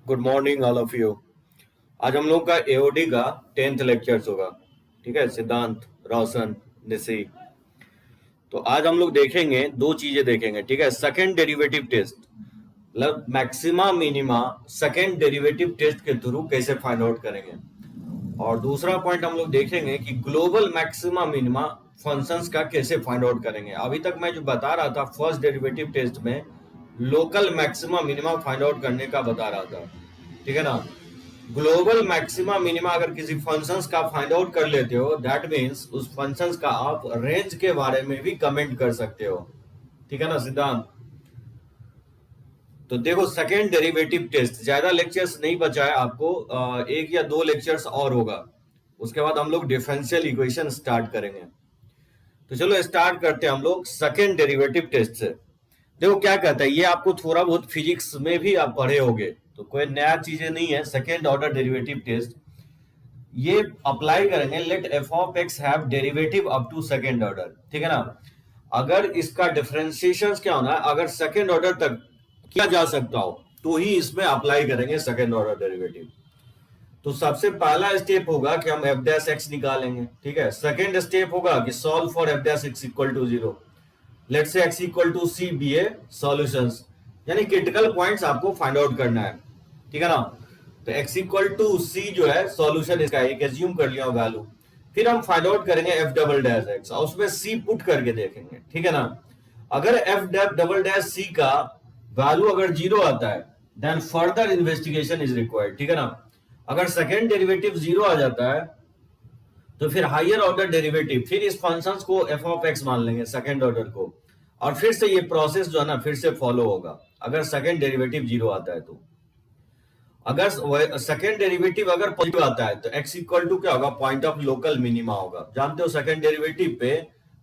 Good morning all of you. आज हम लोग का एओडी का 10th लेक्चर्स होगा। ठीक है, सिद्धांत, रोशन, निशी। तो आज हम लोग देखेंगे दो चीजें देखेंगे। ठीक है, सेकंड डेरिवेटिव टेस्ट मतलब maxima minima second derivative test के थ्रू कैसे फाइंड आउट करेंगे। और दूसरा पॉइंट हम लोग देखेंगे कि ग्लोबल मैक्सिमा मिनिमा फंक्शंस का कैसे फाइंड आउट करेंगे। अभी तक मैं जो बता रहा था फर्स्ट डेरिवेटिव टेस्ट में local maxima minima find out करने का बता रहा था। ठीक है ना। ग्लोबल मैक्सिमा मिनिमा अगर किसी फंक्शंस का फाइंड आउट कर लेते हो दैट मींस उस फंक्शंस का आप रेंज के बारे में भी कमेंट कर सकते हो। ठीक है ना सिद्धांत। तो देखो सेकेंड डेरिवेटिव टेस्ट ज्यादा लेक्चर्स नहीं बचा है आपको, एक या दो लेक्चर्स और होगा। उसके बाद हम लोग डिफरेंशियल इक्वेशन स्टार्ट करेंगे। तो चलो स्टार्ट करते हैं हम लोग सेकेंड डेरिवेटिव टेस्ट से। देखो क्या कहता है, ये आपको थोड़ा बहुत फिजिक्स में भी आप पढ़े होगे, तो कोई नया चीजें नहीं है। सेकेंड ऑर्डर डेरिवेटिव टेस्ट ये अप्लाई करेंगे। Let f of x have derivative up to second order. ठीक है ना। अगर इसका डिफरेंशिएशन क्या होना है, अगर सेकेंड ऑर्डर तक किया जा सकता हो तो ही इसमें अप्लाई करेंगे सेकेंड ऑर्डर डेरिवेटिव। तो सबसे पहला स्टेप होगा कि हम एफ डैश एक्स निकालेंगे। ठीक है, सेकेंड स्टेप होगा कि solve for f dash x equal to 0। Let say x equal to c be a solutions, यानी क्रिटिकल पॉइंट्स आपको फाइंड आउट करना है। ठीक है ना। तो x इक्वल टू सी जो है सॉल्यूशन इसका एक एज्यूम कर लिया वैल्यू, फिर हम फाइंड आउट करेंगे f डबल डैश एक्स और उसमें c पुट करके देखेंगे। ठीक है ना। अगर f डबल डैश सी का वैल्यू अगर 0 आता है then further investigation is required. ठीक है ना। अगर सेकेंड डेरिवेटिव 0 आ जाता है तो फिर हायर ऑर्डर डेरिवेटिव, फिर इस फंक्शंस को एफ ऑफ एक्स मान लेंगे सेकंड ऑर्डर को, और फिर से ये प्रोसेस जो है ना फिर से फॉलो होगा अगर सेकंड डेरिवेटिव 0 आता है तो। अगर सेकंड डेरिवेटिव अगर पॉजिटिव आता है तो x इक्वल टू क्या होगा, पॉइंट ऑफ लोकल मिनिमा होगा। जानते हो सेकंड डेरिवेटिव पे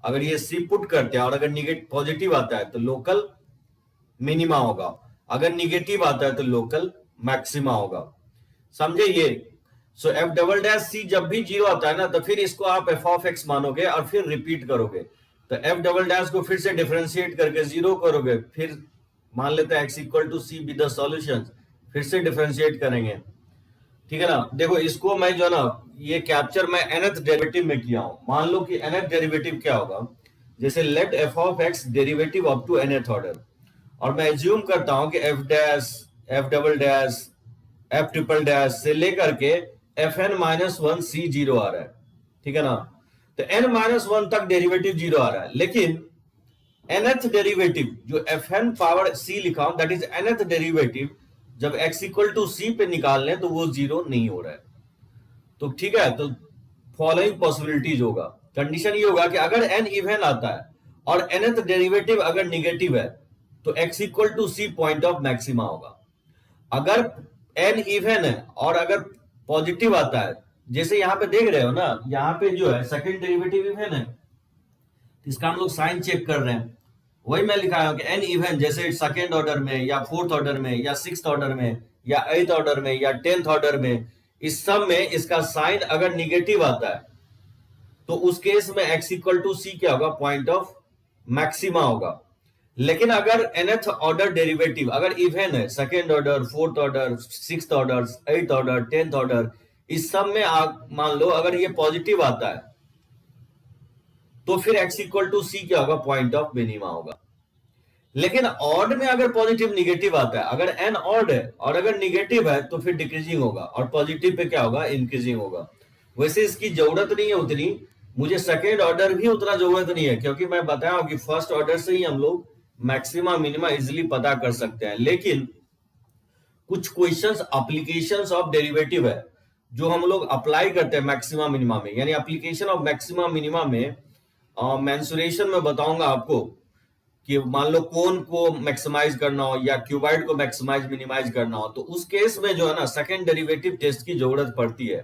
अगर ये c पुट करते हैं और अगर निगेटिव पॉजिटिव आता है तो लोकल मिनिमा होगा, अगर निगेटिव आता है तो लोकल मैक्सिमा होगा। समझे ये। सो एफ डबल डैश सी जब भी 0 आता है ना तो फिर इसको आप एफ ऑफ एक्स मानोगे और फिर रिपीट करोगे। तो एफ डबल डैश को फिर से डिफरेंशिएट करके 0 करोगे, फिर मान लेते हैं x equal to c be the solution, फिर से डिफरेंशिएट करेंगे। ठीक है ना। देखो इसको मैं जो ना ये कैप्चर मैं nth डेरिवेटिव में किया हूं। मान लो कि nth डेरिवेटिव क्या होगा, जैसे let f of x derivative up to nth order, और मैं एज्यूम करता हूं कि f dash, f double dash, f triple dash से लेकर के f n minus one c 0 आ रहा है। ठीक है ना। तो एन माइनस वन तक डेरिवेटिव 0 आ रहा है, लेकिन nth डेरिवेटिव जो एफ एन पावर सी लिखा हूं दैट इज nth डेरिवेटिव जब x इक्वल टू सी पे निकाल लें तो वो 0 नहीं हो रहा है। तो ठीक है, तो फॉलोइंग पॉसिबिलिटीज होगा। कंडीशन ये होगा कि अगर n इवन आता है और nth डेरिवेटिव अगर निगेटिव है तो x equal to c point of maxima होगा। अगर n इवन है और अगर पॉजिटिव आता है, जैसे यहां पे देख रहे हो ना, यहां पे जो है सेकंड डेरिवेटिव इवन है, इसका हम लोग साइन चेक कर रहे हैं। वही मैं लिखा है कि n इवन जैसे सेकंड ऑर्डर में या फोर्थ ऑर्डर में या सिक्स्थ ऑर्डर में या एथ ऑर्डर में या 10th ऑर्डर में, इस सब में इसका साइन अगर निगेटिव आता है तो उस केस में x इक्वल टू सी क्या होगा, पॉइंट ऑफ मैक्सिमा होगा। लेकिन अगर nth ऑर्डर डेरिवेटिव अगर इवन है, second order, fourth order, sixth order, एथ ऑर्डर, 10th ऑर्डर, इस सब में मान लो अगर ये पॉजिटिव आता है तो फिर x इक्वल टू सी क्या होगा, पॉइंट ऑफ मिनिमा होगा। लेकिन ऑड में अगर पॉजिटिव निगेटिव आता है, अगर n ऑड है और अगर निगेटिव है तो फिर डिक्रीजिंग होगा, और पॉजिटिव पे क्या होगा, इंक्रीजिंग होगा। वैसे इसकी जरूरत नहीं है उतनी, मुझे सेकेंड ऑर्डर भी उतना जरूरत नहीं है, क्योंकि मैं बताया कि फर्स्ट ऑर्डर से ही हम लोग मैक्सिमा मिनिमा इजिली पता कर सकते हैं। लेकिन कुछ क्वेश्चंस एप्लीकेशंस ऑफ डेरिवेटिव है जो हम लोग अप्लाई करते हैं मैक्सिमा मिनिमा में, यानी एप्लीकेशन ऑफ मैक्सिमा मिनिमा में मेंसुरेशन में बताऊंगा आपको कि मान लो कोन को मैक्सिमाइज करना हो या क्यूबाइड को मैक्सिमाइज मिनिमाइज करना हो, तो उस केस में जो है ना सेकेंड डेरिवेटिव टेस्ट की जरूरत पड़ती है।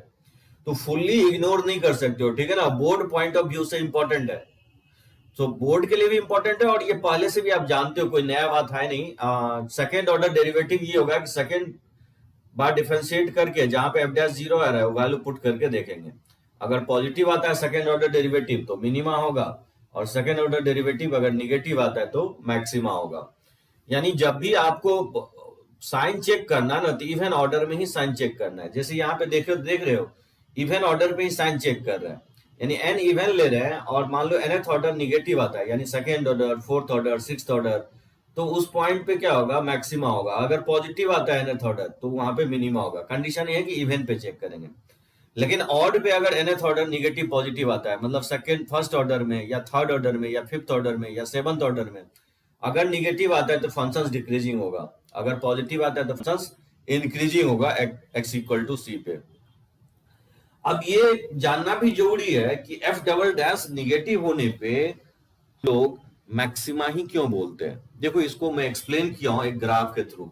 तो फुल्ली इग्नोर नहीं कर सकते हो। ठीक है ना। बोर्ड पॉइंट ऑफ व्यू से इंपॉर्टेंट है, तो बोर्ड के लिए भी इंपॉर्टेंट है, और ये पहले से भी आप जानते हो, कोई नया बात है नहीं। सेकेंड ऑर्डर डेरिवेटिव ये होगा कि सेकेंड बार डिफरेंशिएट करके जहां पे एफ डैश 0 आ रहा है वो वैल्यू पुट करके देखेंगे। अगर पॉजिटिव आता है सेकेंड ऑर्डर डेरिवेटिव तो मिनिमा होगा, और सेकेंड ऑर्डर डेरिवेटिव अगर निगेटिव आता है तो मैक्सिमा होगा। यानी जब भी आपको साइन चेक करना ना तो इवन ऑर्डर में ही साइन चेक करना है। जैसे यहाँ पे देख रहे हो इवन ऑर्डर पे ही साइन चेक कर रहा है, यानी एन इवन ले रहे हैं और मान लो nth ऑर्डर निगेटिव आता है, यानी second order, fourth order, sixth order, तो उस पॉइंट पे क्या होगा, मैक्सिमा होगा। अगर पॉजिटिव आता है nth ऑर्डर तो वहां पे मिनिमा होगा। कंडीशन ये है कि इवन पे चेक करेंगे। लेकिन ऑड पे अगर nth ऑर्डर निगेटिव पॉजिटिव आता है, मतलब सेकंड फर्स्ट ऑर्डर में या थर्ड ऑर्डर में या फिफ्थ ऑर्डर में या सेवंथ ऑर्डर में अगर निगेटिव आता है तो फंक्शंस डिक्रीजिंग होगा, अगर पॉजिटिव आता है तो फंक्शंस इंक्रीजिंग होगा x इक्वल टू सी पे। अब ये जानना भी जरूरी है कि एफ डबल डैश निगेटिव होने पे लोग मैक्सिमा ही क्यों बोलते हैं। देखो इसको मैं एक्सप्लेन किया हूं एक ग्राफ के थ्रू।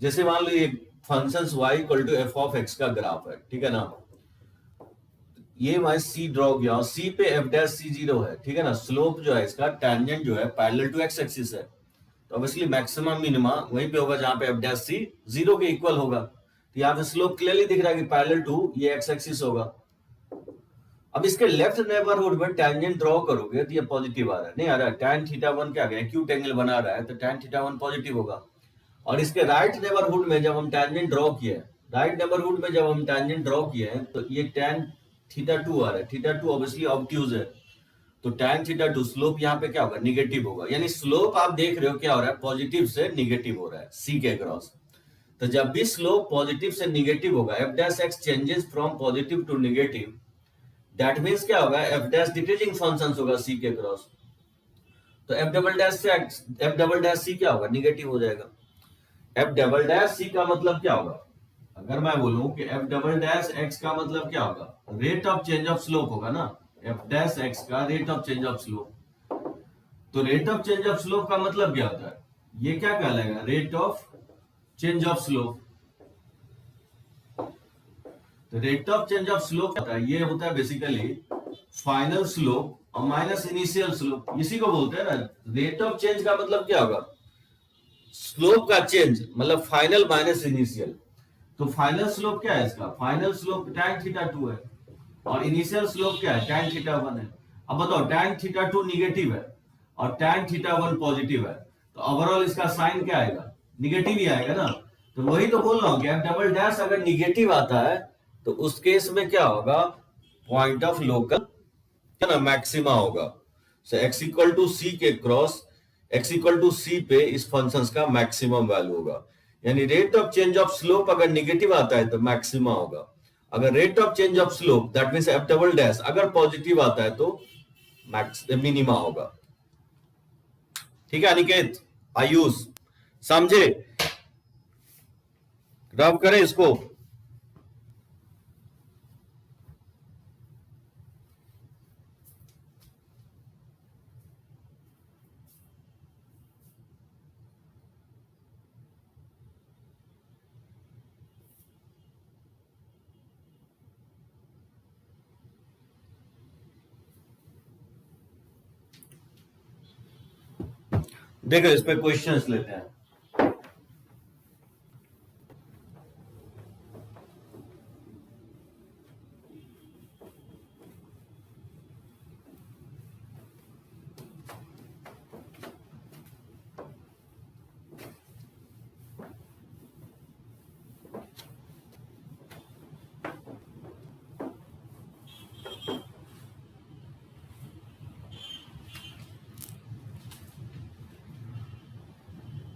जैसे मान लो ये functions y equal to f of x का ग्राफ है, ठीक है ना। ये मैं सी ड्रॉ किया, सी पे एफ डैश सी जीरो है, ठीक है ना। स्लोप जो है इसका टेंजेंट जो है पैरेलल टू एक्स एक्सिस है, तो ऑब्वियसली मैक्सिमम मिनिमा वहीं पे होगा जहां पे एफ डैश सी जीरो के इक्वल होगा। तो यहाँ पे स्लोप क्लियरली दिख रहा है कि पैरेलल टू ये एक्स एक्सिस होगा। अब इसके लेफ्ट नेबरहुड में टेंजेंट ड्रॉ करोगे तो ये पॉजिटिव आ रहा है, नहीं आ रहा है, tan थीटा वन क्या गया, एक्यूट एंगल बना रहा है तो tan थीटा वन पॉजिटिव होगा। और इसके राइट नेबरहुड में जब हम टेंजेंट ड्रॉ किए, राइट नेबरहुड में जब हम टेंजेंट ड्रॉ किए हैं तो ये tan थीटा टू आ रहा है। थीटा टू ऑब्वियसली ऑब्ट्यूज है, तो tan थीटा टू स्लोप यहाँ पे क्या होगा, निगेटिव होगा। यानी स्लोप आप देख रहे हो क्या हो रहा है, पॉजिटिव से निगेटिव हो रहा है सी के क्रॉस। तो जब भी स्लोप पॉजिटिव से निगेटिव होगा, f dash x changes from positive to negative, that means क्या होगा, एफ डैश डिक्रीजिंग फंक्शन होगा सी के क्रॉस। तो एफ डबल डैश से एफ डबल डैश सी क्या होगा, निगेटिव हो जाएगा। एफ डबल डैश सी का मतलब क्या होगा, अगर मैं बोलूं कि एफ डबल डैश एक्स का मतलब क्या होगा, rate of change of slope होगा ना, एफ डैश एक्स का rate of change of slope. तो rate of change of slope का मतलब क्या होता है, ये क्या कहलाएगा, rate of change of slope. तो rate of change of slope होता है, ये होता है बेसिकली फाइनल स्लोप और माइनस इनिशियल स्लोप, इसी को बोलते हैं ना। रेट ऑफ चेंज का मतलब क्या होगा, स्लोप का चेंज मतलब फाइनल माइनस इनिशियल। तो फाइनल स्लोप क्या है इसका, final slope tan theta two है और इनिशियल स्लोप क्या है, tan थीटा वन है। अब बताओ tan थीटा टू निगेटिव है और tan थीटा वन पॉजिटिव है, तो ओवरऑल इसका साइन क्या आएगा, निगेटिव ही आएगा ना। तो वही तो बोल रहा हूं कि एफ डबल डैश अगर निगेटिव आता है तो उस केस में क्या होगा, पॉइंट ऑफ लोकल क्या ना मैक्सिमा होगा। सो x इक्वल टू सी के क्रॉस, x इक्वल टू सी पे इस फंक्शन का मैक्सिमम वैल्यू होगा। यानी rate of change of slope अगर निगेटिव आता है तो मैक्सिमा होगा, अगर rate of change of slope that means F double dash अगर पॉजिटिव आता है तो मिनिमा होगा। ठीक है अनिकेत, आयुष समझे, रब करें इसको। देखो इस पे क्वेश्चंस लेते हैं।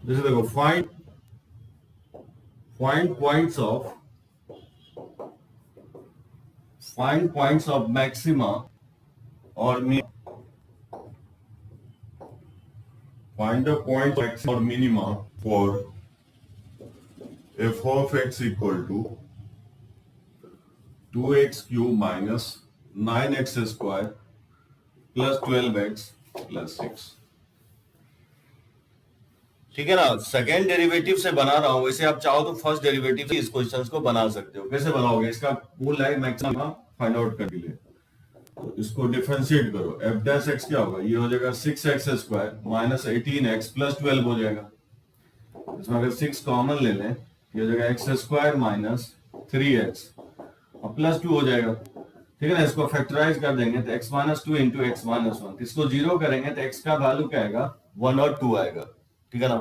जैसे देखो फाइंड पॉइंट्स ऑफ मैक्सिमा और Find the point x or minima for f of x equal to 2x cube minus 9x square plus 12x plus 6। ठीक है ना। सेकेंड डेरिवेटिव से बना रहा हूं, वैसे आप चाहो तो फर्स्ट डेरिवेटिव से इस क्वेश्चन को बना सकते हो। कैसे बनाओगे, इसका मूल है मैक्सिमा फाइंड आउट करने के लिए, तो इसको डिफरेंशिएट करो। एफ डैश एक्स क्या होगा, ये हो जाएगा 6x square minus 18x plus 12 हो जाएगा। इसमें अगर 6 कॉमन ले लें, ये हो जाएगा x स्क्वायर माइनस 3x और प्लस 2 हो जाएगा। ठीक है ना, इसको फैक्टराइज कर देंगे तो x minus two into x minus one, इसको जीरो करेंगे तो x का वैल्यू क्या आएगा, 1 और 2 आएगा। ठीक है ना।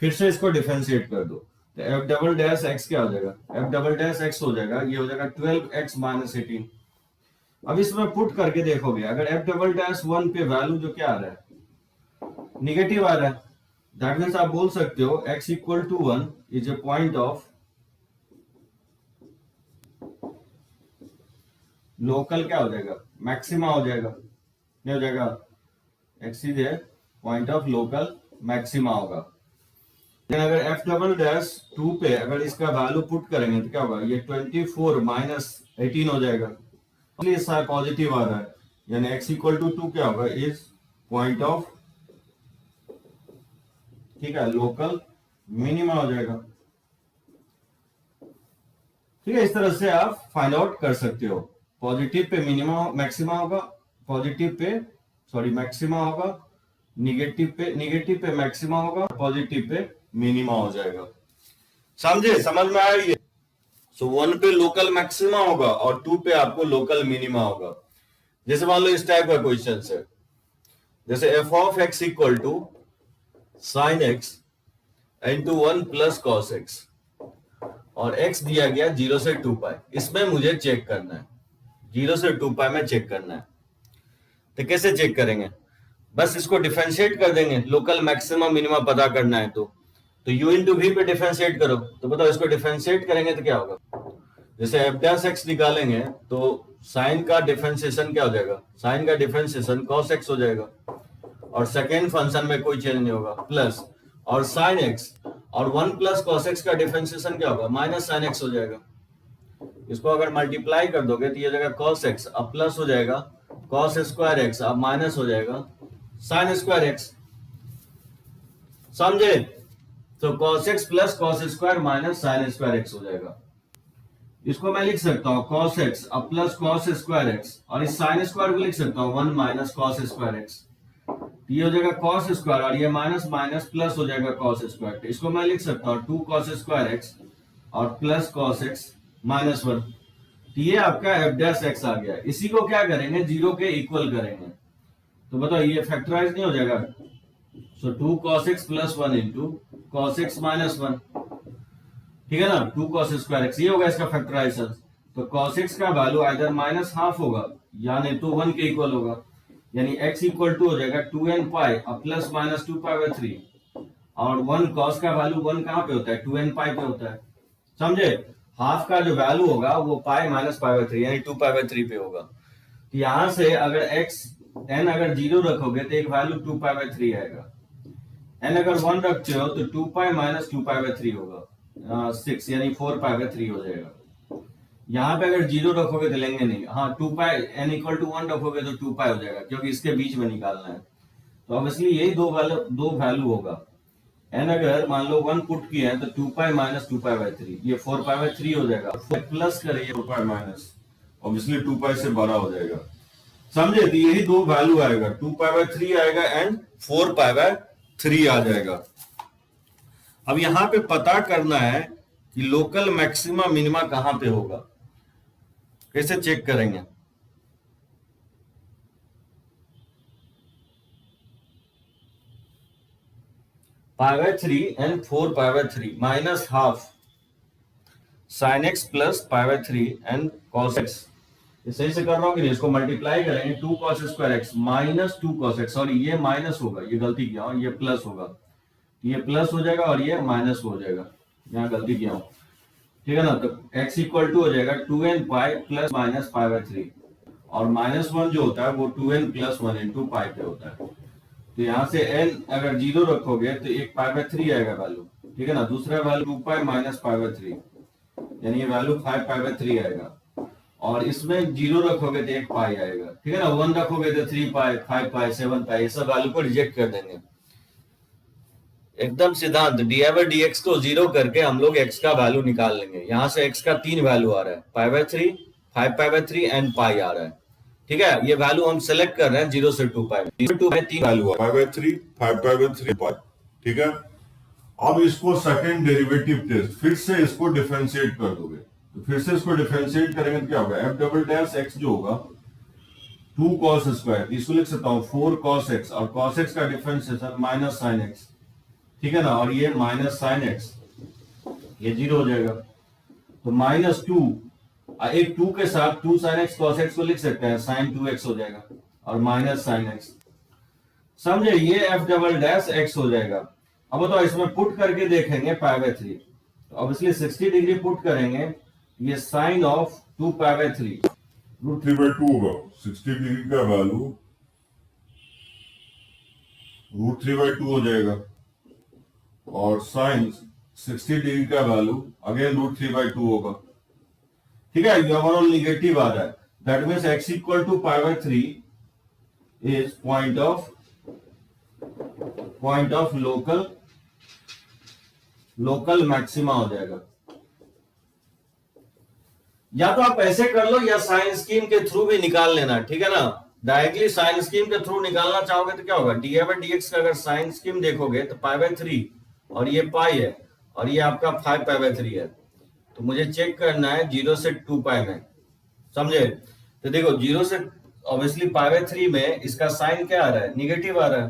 फिर से इसको डिफरेंशिएट कर दो, तो एफ डबल डैश एक्स क्या हो जाएगा, एफ डबल डैश एक्स हो जाएगा, ये हो जाएगा 12x माइनस 18। अब इसमें पुट करके देखोगे, अगर एफ डबल डैश 1 पे वैल्यू जो क्या आ रहा है, निगेटिव आ रहा है, दैट मीन्स आप बोल सकते हो x equal to 1 is a point of local क्या हो जाएगा, मैक्सिमा हो जाएगा, क्या हो जाएगा, x is a point of local maxima होगा। लेकिन अगर एफ डबल डैश 2 पे अगर इसका वैल्यू पुट करेंगे तो क्या होगा, ये 24 माइनस 18 हो जाएगा, इसलिए पॉजिटिव आ रहा है, यानी x इक्वल टू 2 क्या होगा, इज पॉइंट ऑफ, ठीक है, लोकल मिनिमा हो जाएगा। ठीक है, इस तरह से आप फाइंड आउट कर सकते हो, पॉजिटिव पे मिनिमा मैक्सिमा होगा, पॉजिटिव पे सॉरी मैक्सिमा होगा, निगेटिव पे मैक्सिमा होगा, पॉजिटिव पे मिनिमा हो जाएगा। समझे, समझ में आया ये? सो 1 पे लोकल मैक्सिमा होगा और 2 पे आपको लोकल मिनिमा होगा। जैसे मान लो इस टाइप का क्वेश्चन है, जैसे f of x equal to sine x into 1 plus cos x, और x दिया गया 0 से 2 पाई, इसमें मुझे चेक करना है, 0 से 2 पाई में चेक करना है। तो कैसे चेक करेंगे, बस इसको डिफरेंशिएट कर देंगे, लोकल मैक्सिमम मिनिमम पता करना है तो u इंटू वी पे डिफरेंशिएट करो। तो बताओ इसको डिफरेंशिएट करेंगे तो क्या होगा, जैसे एफ डैश एक्स निकालेंगे तो साइन का डिफरेंशिएशन क्या हो जाएगा, साइन का डिफरेंशिएशन कॉस एक्स हो जाएगा, और सेकेंड फंक्शन में कोई चेंज नहीं होगा, प्लस, और साइन एक्स और 1 प्लस कॉस एक्स का डिफरेंशिएशन क्या होगा, माइनस साइन एक्स हो जाएगा। इसको अगर मल्टीप्लाई कर दोगे तो ये जगह कॉस एक्स अब प्लस हो जाएगा, कॉस स्क्वायर एक्स अब माइनस हो जाएगा साइन स्क्वायर एक्स। समझे? तो cos x plus cos square minus sine square x हो जाएगा। इसको मैं लिख सकता हूँ कॉस एक्स अब प्लस कॉस स्क्वायर एक्स, और इस साइन स्क्वायर को लिख सकता हूँ 1 माइनस कॉस स्क्वायर एक्स। ये हो जाएगा कॉस स्क्वायर और ये माइनस माइनस प्लस हो जाएगा कॉस स्क्वायर। इसको मैं लिख सकता हूँ 2 कॉस स्क्वायर एक्स और प्लस कॉस एक्स माइनस 1। ये आपका एफ डैश एक्स आ गया। इसी को क्या करेंगे, 0 के इक्वल करेंगे। तो बताओ ये फैक्टराइज नहीं हो जाएगा, सो 2 cos x plus 1 into cos x minus 1, ठीक है ना, 2 cos स्क्वायर एक्स, ये होगा इसका फैक्टराइजेशन। तो cos x का वैल्यू आइदर माइनस हाफ होगा या नहीं तो 1 के इक्वल होगा, यानी x इक्वल टू हो जाएगा 2n पाई अब प्लस माइनस 2 पाई बाय 3, और 1 cos का वैल्यू 1 कहाँ पे होता है, 2n पाई पे होता है। समझे? हाफ का जो वैल्यू होगा वो पाई माइनस पाई बाय 3 यानी 2 पाई बाय 3 पे होगा। तो यहां से अगर x n अगर 0 रखोगे तो एक वैल्यू 2 पाई बाय 3 आएगा, n अगर 1 रखते हो तो 2 पाई माइनस 2 पाई बाय 3 होगा, 6 यानी 4 पाई बाय 3 हो जाएगा। यहाँ पे अगर 0 रखोगे तो लेंगे नहीं, हाँ 2 पाई n इक्वल टू 1 रखोगे तो 2 पाई हो जाएगा, क्योंकि इसके बीच में निकालना है। तो ऑब्वियसली यही दो वैल्यू होगा। n अगर मान लो 1 पुट किया है तो 2 पाई माइनस 2 पाई बाय 3, ये 4 पाई बाय 3 हो जाएगा, प्लस करिए 4 पाई माइनस, ऑब्वियसली 2 पाई से बड़ा हो जाएगा। समझे? तो यही दो वैल्यू आएगा, 2 पाई बाय 3 आएगा एंड 4 पाई बाय 3 आ जाएगा। अब यहां पे पता करना है कि लोकल मैक्सिमा मिनिमा कहां पे होगा, कैसे चेक करेंगे। पाई by 3 and 4 pi by 3 minus half sine x plus pi by 3 and cos x. सही से कर रहा हूं कि नहीं, इसको मल्टीप्लाई करेंगे 2 cos square x minus 2 cos x, sorry ये माइनस होगा, ये गलती किया हूं, ये प्लस होगा, ये प्लस हो जाएगा और ये माइनस हो जाएगा, यहाँ गलती किया हूं, ठीक है ना। तो x इक्वल टू हो जाएगा 2n pi plus minus pi by 3, और माइनस 1 जो होता है वो 2n प्लस 1 इंटू पाई पे होता है। तो यहाँ से n अगर 0 रखोगे तो एक पाई बाय 3 आएगा वैल्यू, ठीक है ना, दूसरा value 2 pi minus pi by 3, यानी ये वैल्यू 5 पाई बाय 3 आएगा, और इसमें 0 रखोगे तो 1 पाई आएगा, ठीक है ना, 1 रखोगे तो 3 पाई 5 पाई 7 पाई, ये सब वैल्यू को रिजेक्ट कर देंगे। एकदम सिद्धांत डी बाय डी एक्स को 0 करके हम लोग x का वैल्यू निकाल लेंगे। यहाँ से x का 3 वैल्यू आ रहा है, pi by 3, 5 pi by 3 and pi आ रहा है, ठीक है। ये वैल्यू हम सेलेक्ट कर रहे हैं 0 से 2 पाई, 2 में 3 value pi by 3, 5 pi by 3 पाई, ठीक है। अब इसको सेकंड डेरिवेटिव टेस्ट, फिर से इसको डिफरेंशिएट कर दोगे, तो फिर से इसको डिफरेंशिएट करेंगे तो क्या होगा, एफ डबल डैश एक्स जो होगा 2 cos स्क्वायर, इसको लिख सकता हूँ 4 cos x, और cos x का डिफरेंशिएशन माइनस साइन x, ठीक है ना, और ये माइनस साइन x ये 0 हो जाएगा। तो -2, एक 2 के साथ 2 sin x cos x को लिख सकते हैं, sin 2x हो जाएगा और माइनस sin x, समझे? ये f डबल डैश x हो जाएगा। अब बताओ इसमें पुट करके देखेंगे π/3, तो ऑब्वियसली 60 डिग्री पुट करेंगे, ये साइन ऑफ 2π/3 √3/2 होगा। 60 डिग्री का वैल्यू √3/2 हो जाएगा और साइन 60 डिग्री का वैल्यू अगेन √3/2 होगा। ठीक है, ये ओवरऑल निगेटिव आ रहा है, that means x equal to π/3 is point of local maxima हो जाएगा। या तो आप ऐसे कर लो या साइन स्कीम के थ्रू भी निकाल लेना, ठीक है ना? डायरेक्टली साइन स्कीम के थ्रू निकालना चाहोगे तो क्या होगा, dy/dx का अगर साइन स्कीम देखोगे तो π/3 और ये पाई है और ये आपका 5π/3 है, तो मुझे चेक करना है 0 से 2π में, समझे? तो देखो 0 से ऑब्वियसली π/3 में इसका साइन क्या आ रहा है, निगेटिव आ रहा है,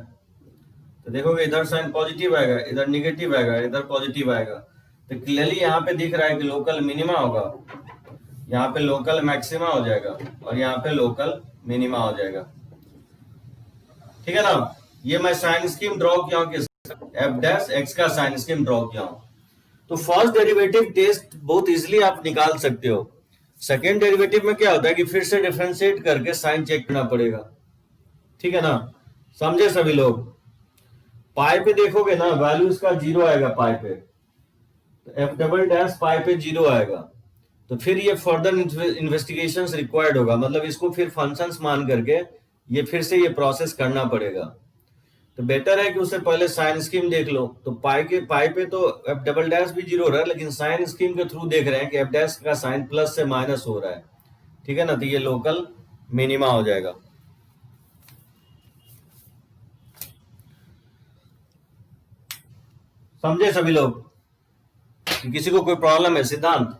तो देखोगे इधर साइन पॉजिटिव आएगा, इधर निगेटिव आएगा, इधर पॉजिटिव आएगा, तो क्लियरली यहाँ पे दिख रहा है कि लोकल मिनिमा होगा, यहाँ पे लोकल मैक्सिमा हो जाएगा और यहाँ पे लोकल मिनिमा हो जाएगा। ठीक है ना? ये मैं साइन स्कीम ड्रॉ किया हूँ, एफ डैश एक्स का साइन स्कीम ड्रॉ किया हूँ। तो फर्स्ट डेरिवेटिव टेस्ट बहुत इजीली आप निकाल सकते हो। सेकेंड डेरिवेटिव में क्या होता है कि फिर से डिफरेंशिएट करके साइन चेक करना पड़ेगा। ठीक है ना? समझे सभी लोग? पाई पे देखोगे ना, वैल्यू इसका 0 आएगा पाई पे, तो एफ डबल डैश पाई पे 0 आएगा, तो फिर ये फर्दर इन्वेस्टिगेशंस रिक्वायर्ड होगा, मतलब इसको फिर फंक्शंस मान करके ये फिर से ये प्रोसेस करना पड़ेगा। तो बेटर है कि उससे पहले साइन स्कीम देख लो। तो पाई पे तो एफ डबल डैश भी 0 हो रहा है, लेकिन साइन स्कीम के थ्रू देख रहे हैं कि एफ डैश का साइन प्लस से माइनस हो रहा है। ठीक है ना? तो ये लोकल मिनिमा हो जाएगा। समझे सभी लोग? किसी को कोई प्रॉब्लम है? सिद्धांत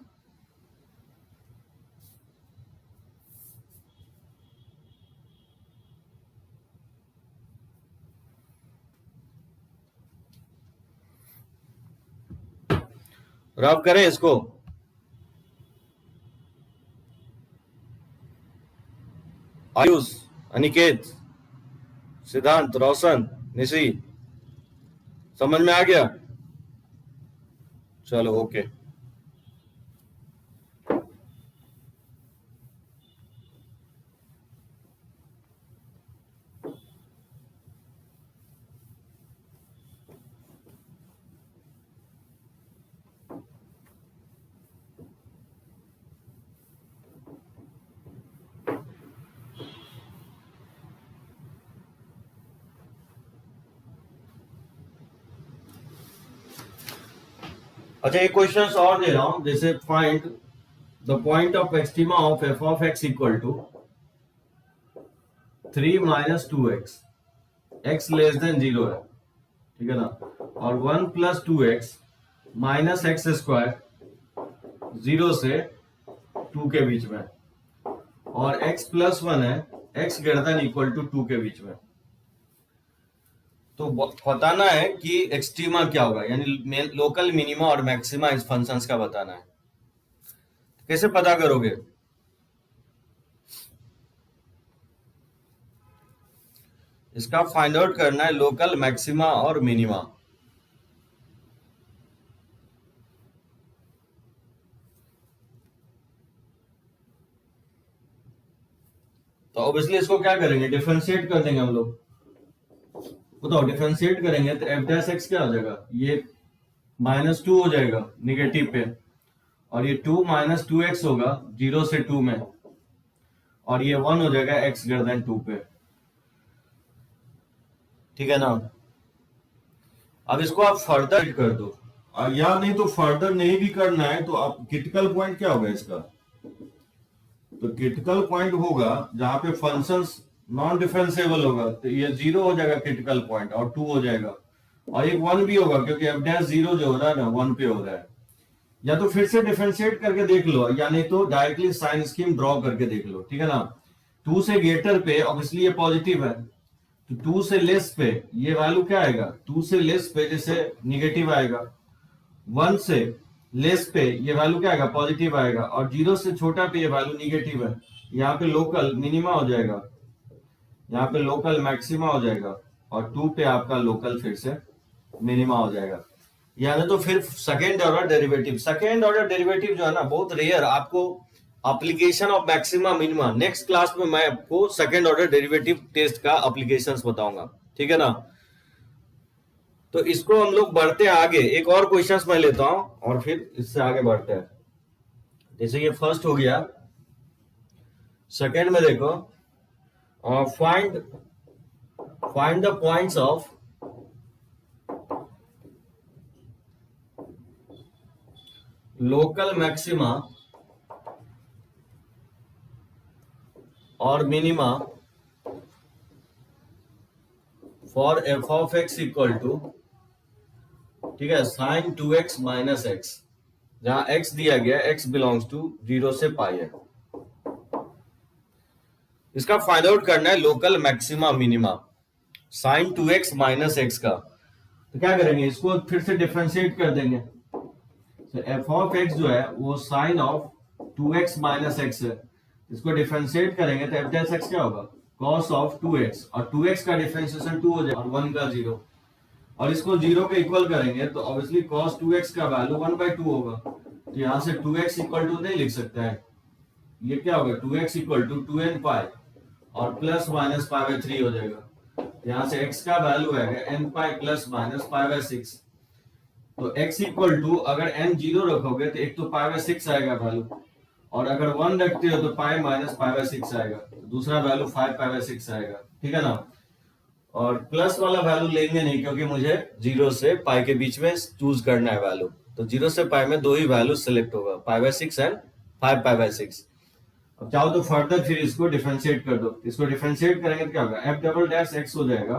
रब करें इसको। आयुष, अनिकेत, सिद्धांत, रोशन, निशी, समझ में आ गया? चलो ओके। अच्छा, एक क्वेश्चन और दे रहा हूं, जैसे find the point of extrema of F of x equal to 3 - 2x, x less than 0 है, ठीक है ना? और 1 + 2x माइनस एक्स स्क्वायर 0 से 2 के बीच में, और x + 1 है x > 2 के बीच में। तो बताना है कि एक्सट्रीमा क्या होगा, यानी लोकल मिनिमा और मैक्सिमा इस फंक्शंस का बताना है। कैसे पता करोगे? इसका फाइंड आउट करना है लोकल मैक्सिमा और मिनिमा। तो ऑब्वियसली इसको क्या करेंगे, डिफरेंशिएट कर देंगे हम लोग। बताओ, डिफरेंशिएट करेंगे तो एफ डैश एक्स क्या हो जाएगा, ये -2 हो जाएगा निगेटिव पे, और ये 2 - 2x होगा 0 से 2 में, और ये 1 हो जाएगा x > 2 पे। ठीक है ना? अब इसको आप फर्दर कर दो, या नहीं तो फर्दर नहीं भी करना है तो आप क्रिटिकल पॉइंट क्या होगा इसका, तो क्रिटिकल पॉइंट होगा जहां पे फंक्शंस नॉन डिफरेंशिएबल होगा, तो ये 0 हो जाएगा क्रिटिकल पॉइंट, और 2 हो जाएगा, और एक 1 भी होगा, क्योंकि एफ डैश 0 जो हो रहा है ना 1 पे हो रहा है। या तो फिर से डिफरेंशिएट करके देख लो, या नहीं तो डायरेक्टली साइन स्कीम ड्रॉ करके देख लो। ठीक है ना? 2 से ग्रेटर पे ऑब्वियसली ये पॉजिटिव है, तो 2 से लेस पे ये वैल्यू क्या आएगा, 2 से लेस पे जैसे निगेटिव आएगा, 1 से लेस पे ये वैल्यू क्या आएगा, पॉजिटिव आएगा, और 0 से छोटा पे ये वैल्यू निगेटिव है। यहाँ पे लोकल मिनिमा हो जाएगा, यहाँ पे लोकल मैक्सिमा हो जाएगा, और 2 पे आपका लोकल फिर से मिनिमा हो जाएगा। यानी तो फिर सेकेंड ऑर्डर डेरिवेटिव जो है ना बहुत रेयर, आपको application of maxima minima next class में मैं आपको सेकेंड ऑर्डर डेरिवेटिव टेस्ट का एप्लीकेशंस बताऊंगा, ठीक है ना। तो इसको हम लोग बढ़ते हैं आगे, एक और क्वेश्चंस मैं लेता हूं और फिर इससे आगे बढ़ते हैं। जैसे ये फर्स्ट हो गया, सेकेंड में देखो, find find the points of local maxima और minima for F of x equal to, ठीक है, साइन 2x माइनस एक्स, जहां x दिया गया, x बिलोंग्स टू 0 से पाई है। इसका फाइंड आउट करना है local maxima minima sine 2x minus x का। तो क्या करेंगे, इसको फिर से डिफरेंशिएट कर देंगे। तो एफ ऑफ एक्स जो है वो sign of 2x minus x है, इसको डिफरेंशिएट करेंगे तो एफ डैश एक्स क्या होगा, कॉस ऑफ 2x, और 2x का डिफरेंशिएशन 2 हो जाएगा और 1 का 0, और इसको 0 के इक्वल करेंगे तो ऑब्वियसली cos 2x का वैल्यू 1/2 होगा। तो यहां से 2x इक्वल टू नहीं लिख सकता है, ये क्या होगा 2x इक्वल टू 2n पाई और प्लस माइनस पाई/3 हो जाएगा। यहाँ से x का वैल्यू आएगा n पाई प्लस माइनस पाई/6। तो x इक्वल टू अगर n 0 रखोगे तो एक तो पाई/6 आएगा वैल्यू, और अगर 1 रखते हो तो पाई माइनस पाई/6 आएगा, तो दूसरा वैल्यू 5 पाई/6 आएगा, ठीक है ना। और प्लस वाला वैल्यू लेंगे नहीं क्योंकि मुझे 0 से पाई के बीच में चूज करना है वैल्यू, तो 0 से पाई में दो ही वैल्यू सिलेक्ट होगा, पाई/6 एंड 5 पाई/6। अब चाहो तो फर्दर फिर इसको डिफरेंशिएट कर दो, इसको डिफरेंशिएट करेंगे तो क्या होगा, एफ डबल डैश एक्स हो जाएगा,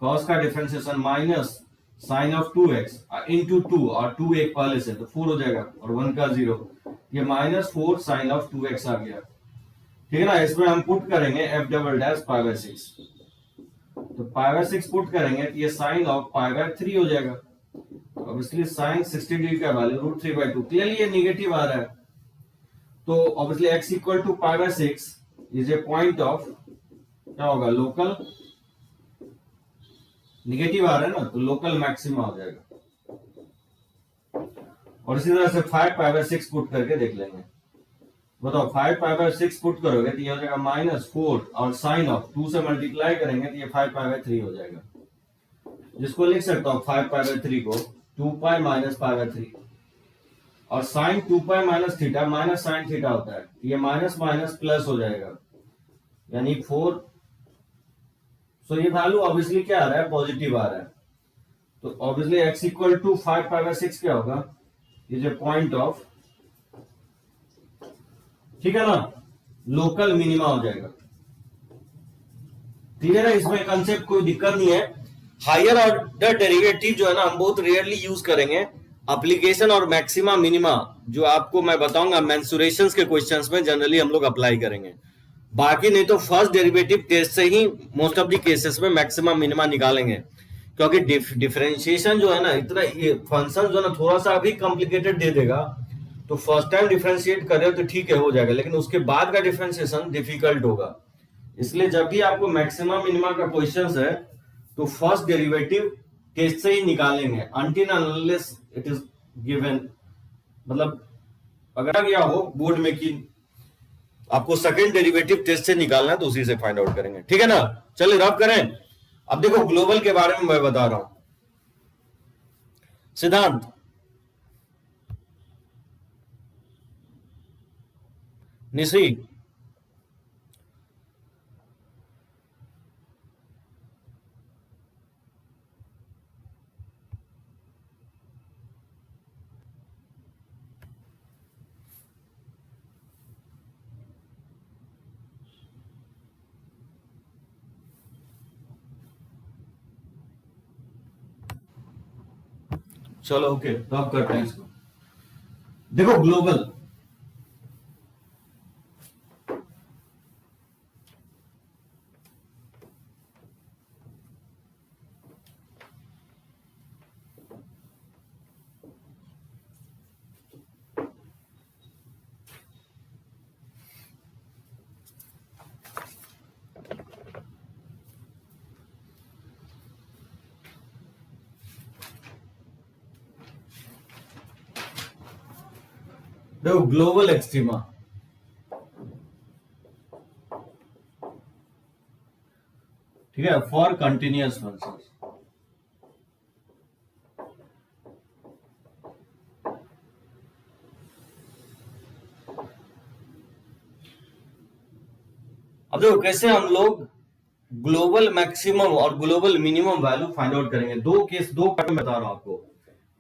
कॉस का differentiation minus sine of 2x into 2, और 2 एक पहले से तो 4 हो जाएगा, और 1 का 0, ये -4 साइन ऑफ 2x आ गया, ठीक है ना। इसमें हम पुट करेंगे एफ डबल डैश पाई/6, तो पाई/6 पुट करेंगे तो ये साइन ऑफ पाई/3 हो जाएगा। तो ऑब्वियसली साइन 60 डिग्री का वैल्यू √3/2, क्लियरली ये नेगेटिव आ रहा है, तो ऑब्वियसली x इक्वल टू पाई/6 इज ए पॉइंट ऑफ, क्या होगा, लोकल, नेगेटिव आ रहा है ना तो लोकल मैक्सिमा हो जाएगा। और इसी तरह से 5 पाई/6 पुट करके देख लेंगे, बताओ 5 पाई/6 पुट करोगे तो ये हो जाएगा -4, और साइन ऑफ 2 से मल्टीप्लाई करेंगे तो ये 5 पाई/3 हो जाएगा, जिसको लिख सकता हूं 5 पाई/3 को 2 पाई माइनस पाई/3, और sine 2 pi minus theta minus sine theta होता है, ये माइनस माइनस प्लस हो जाएगा, यानी 4। सो ये वैल्यू ऑब्वियसली क्या आ रहा है, पॉजिटिव आ रहा है, तो ऑब्वियसली x इक्वल टू 5 पाई/6 क्या होगा, इज ए पॉइंट ऑफ, ठीक है ना, लोकल मिनिमा हो जाएगा। क्लियर है, इसमें कंसेप्ट कोई दिक्कत नहीं है। हायर ऑर्डर डेरिवेटिव जो है ना हम बहुत रेयरली यूज करेंगे, एप्लीकेशन और मैक्सिमा मिनिमा जो आपको मैं बताऊंगा मेंसुरेशंस के क्वेश्चंस में जनरली हम लोग अप्लाई करेंगे, बाकी नहीं तो फर्स्ट डेरिवेटिव टेस्ट से ही मोस्ट ऑफ द केसेस में मैक्सिमा मिनिमा निकालेंगे, क्योंकि डिफरेंशिएशन जो है ना इतना, ये फंक्शन जो है ना थोड़ा सा अभी कॉम्प्लिकेटेड दे देगा, तो फर्स्ट टाइम डिफरेंशिएट कर रहे हो तो ठीक है हो जाएगा, लेकिन उसके बाद का डिफरेंशिएशन डिफिकल्ट होगा। इसलिए जब भी आपको मैक्सिमा मिनिमा का क्वेश्चन है तो फर्स्ट डेरिवेटिव टेस्ट से ही निकालेंगे, until unless it is given, मतलब अगर गया हो बोर्ड में कि आपको सेकंड डेरिवेटिव टेस्ट से निकालना है तो उसी से फाइंड आउट करेंगे, ठीक है ना। चलिए रब करें। अब देखो ग्लोबल के बारे में मैं बता रहा हूं, सिद्धांत निशी, चलो ओके रब करते हैं इसको। देखो ग्लोबल, देखो ग्लोबल एक्सट्रीमा, ठीक है, फॉर कंटिन्यूअस फंक्शंस। अब देखो कैसे हम लोग ग्लोबल मैक्सिमम और global minimum value find out करेंगे। दो केस, दो पार्ट में बता रहा हूं आपको।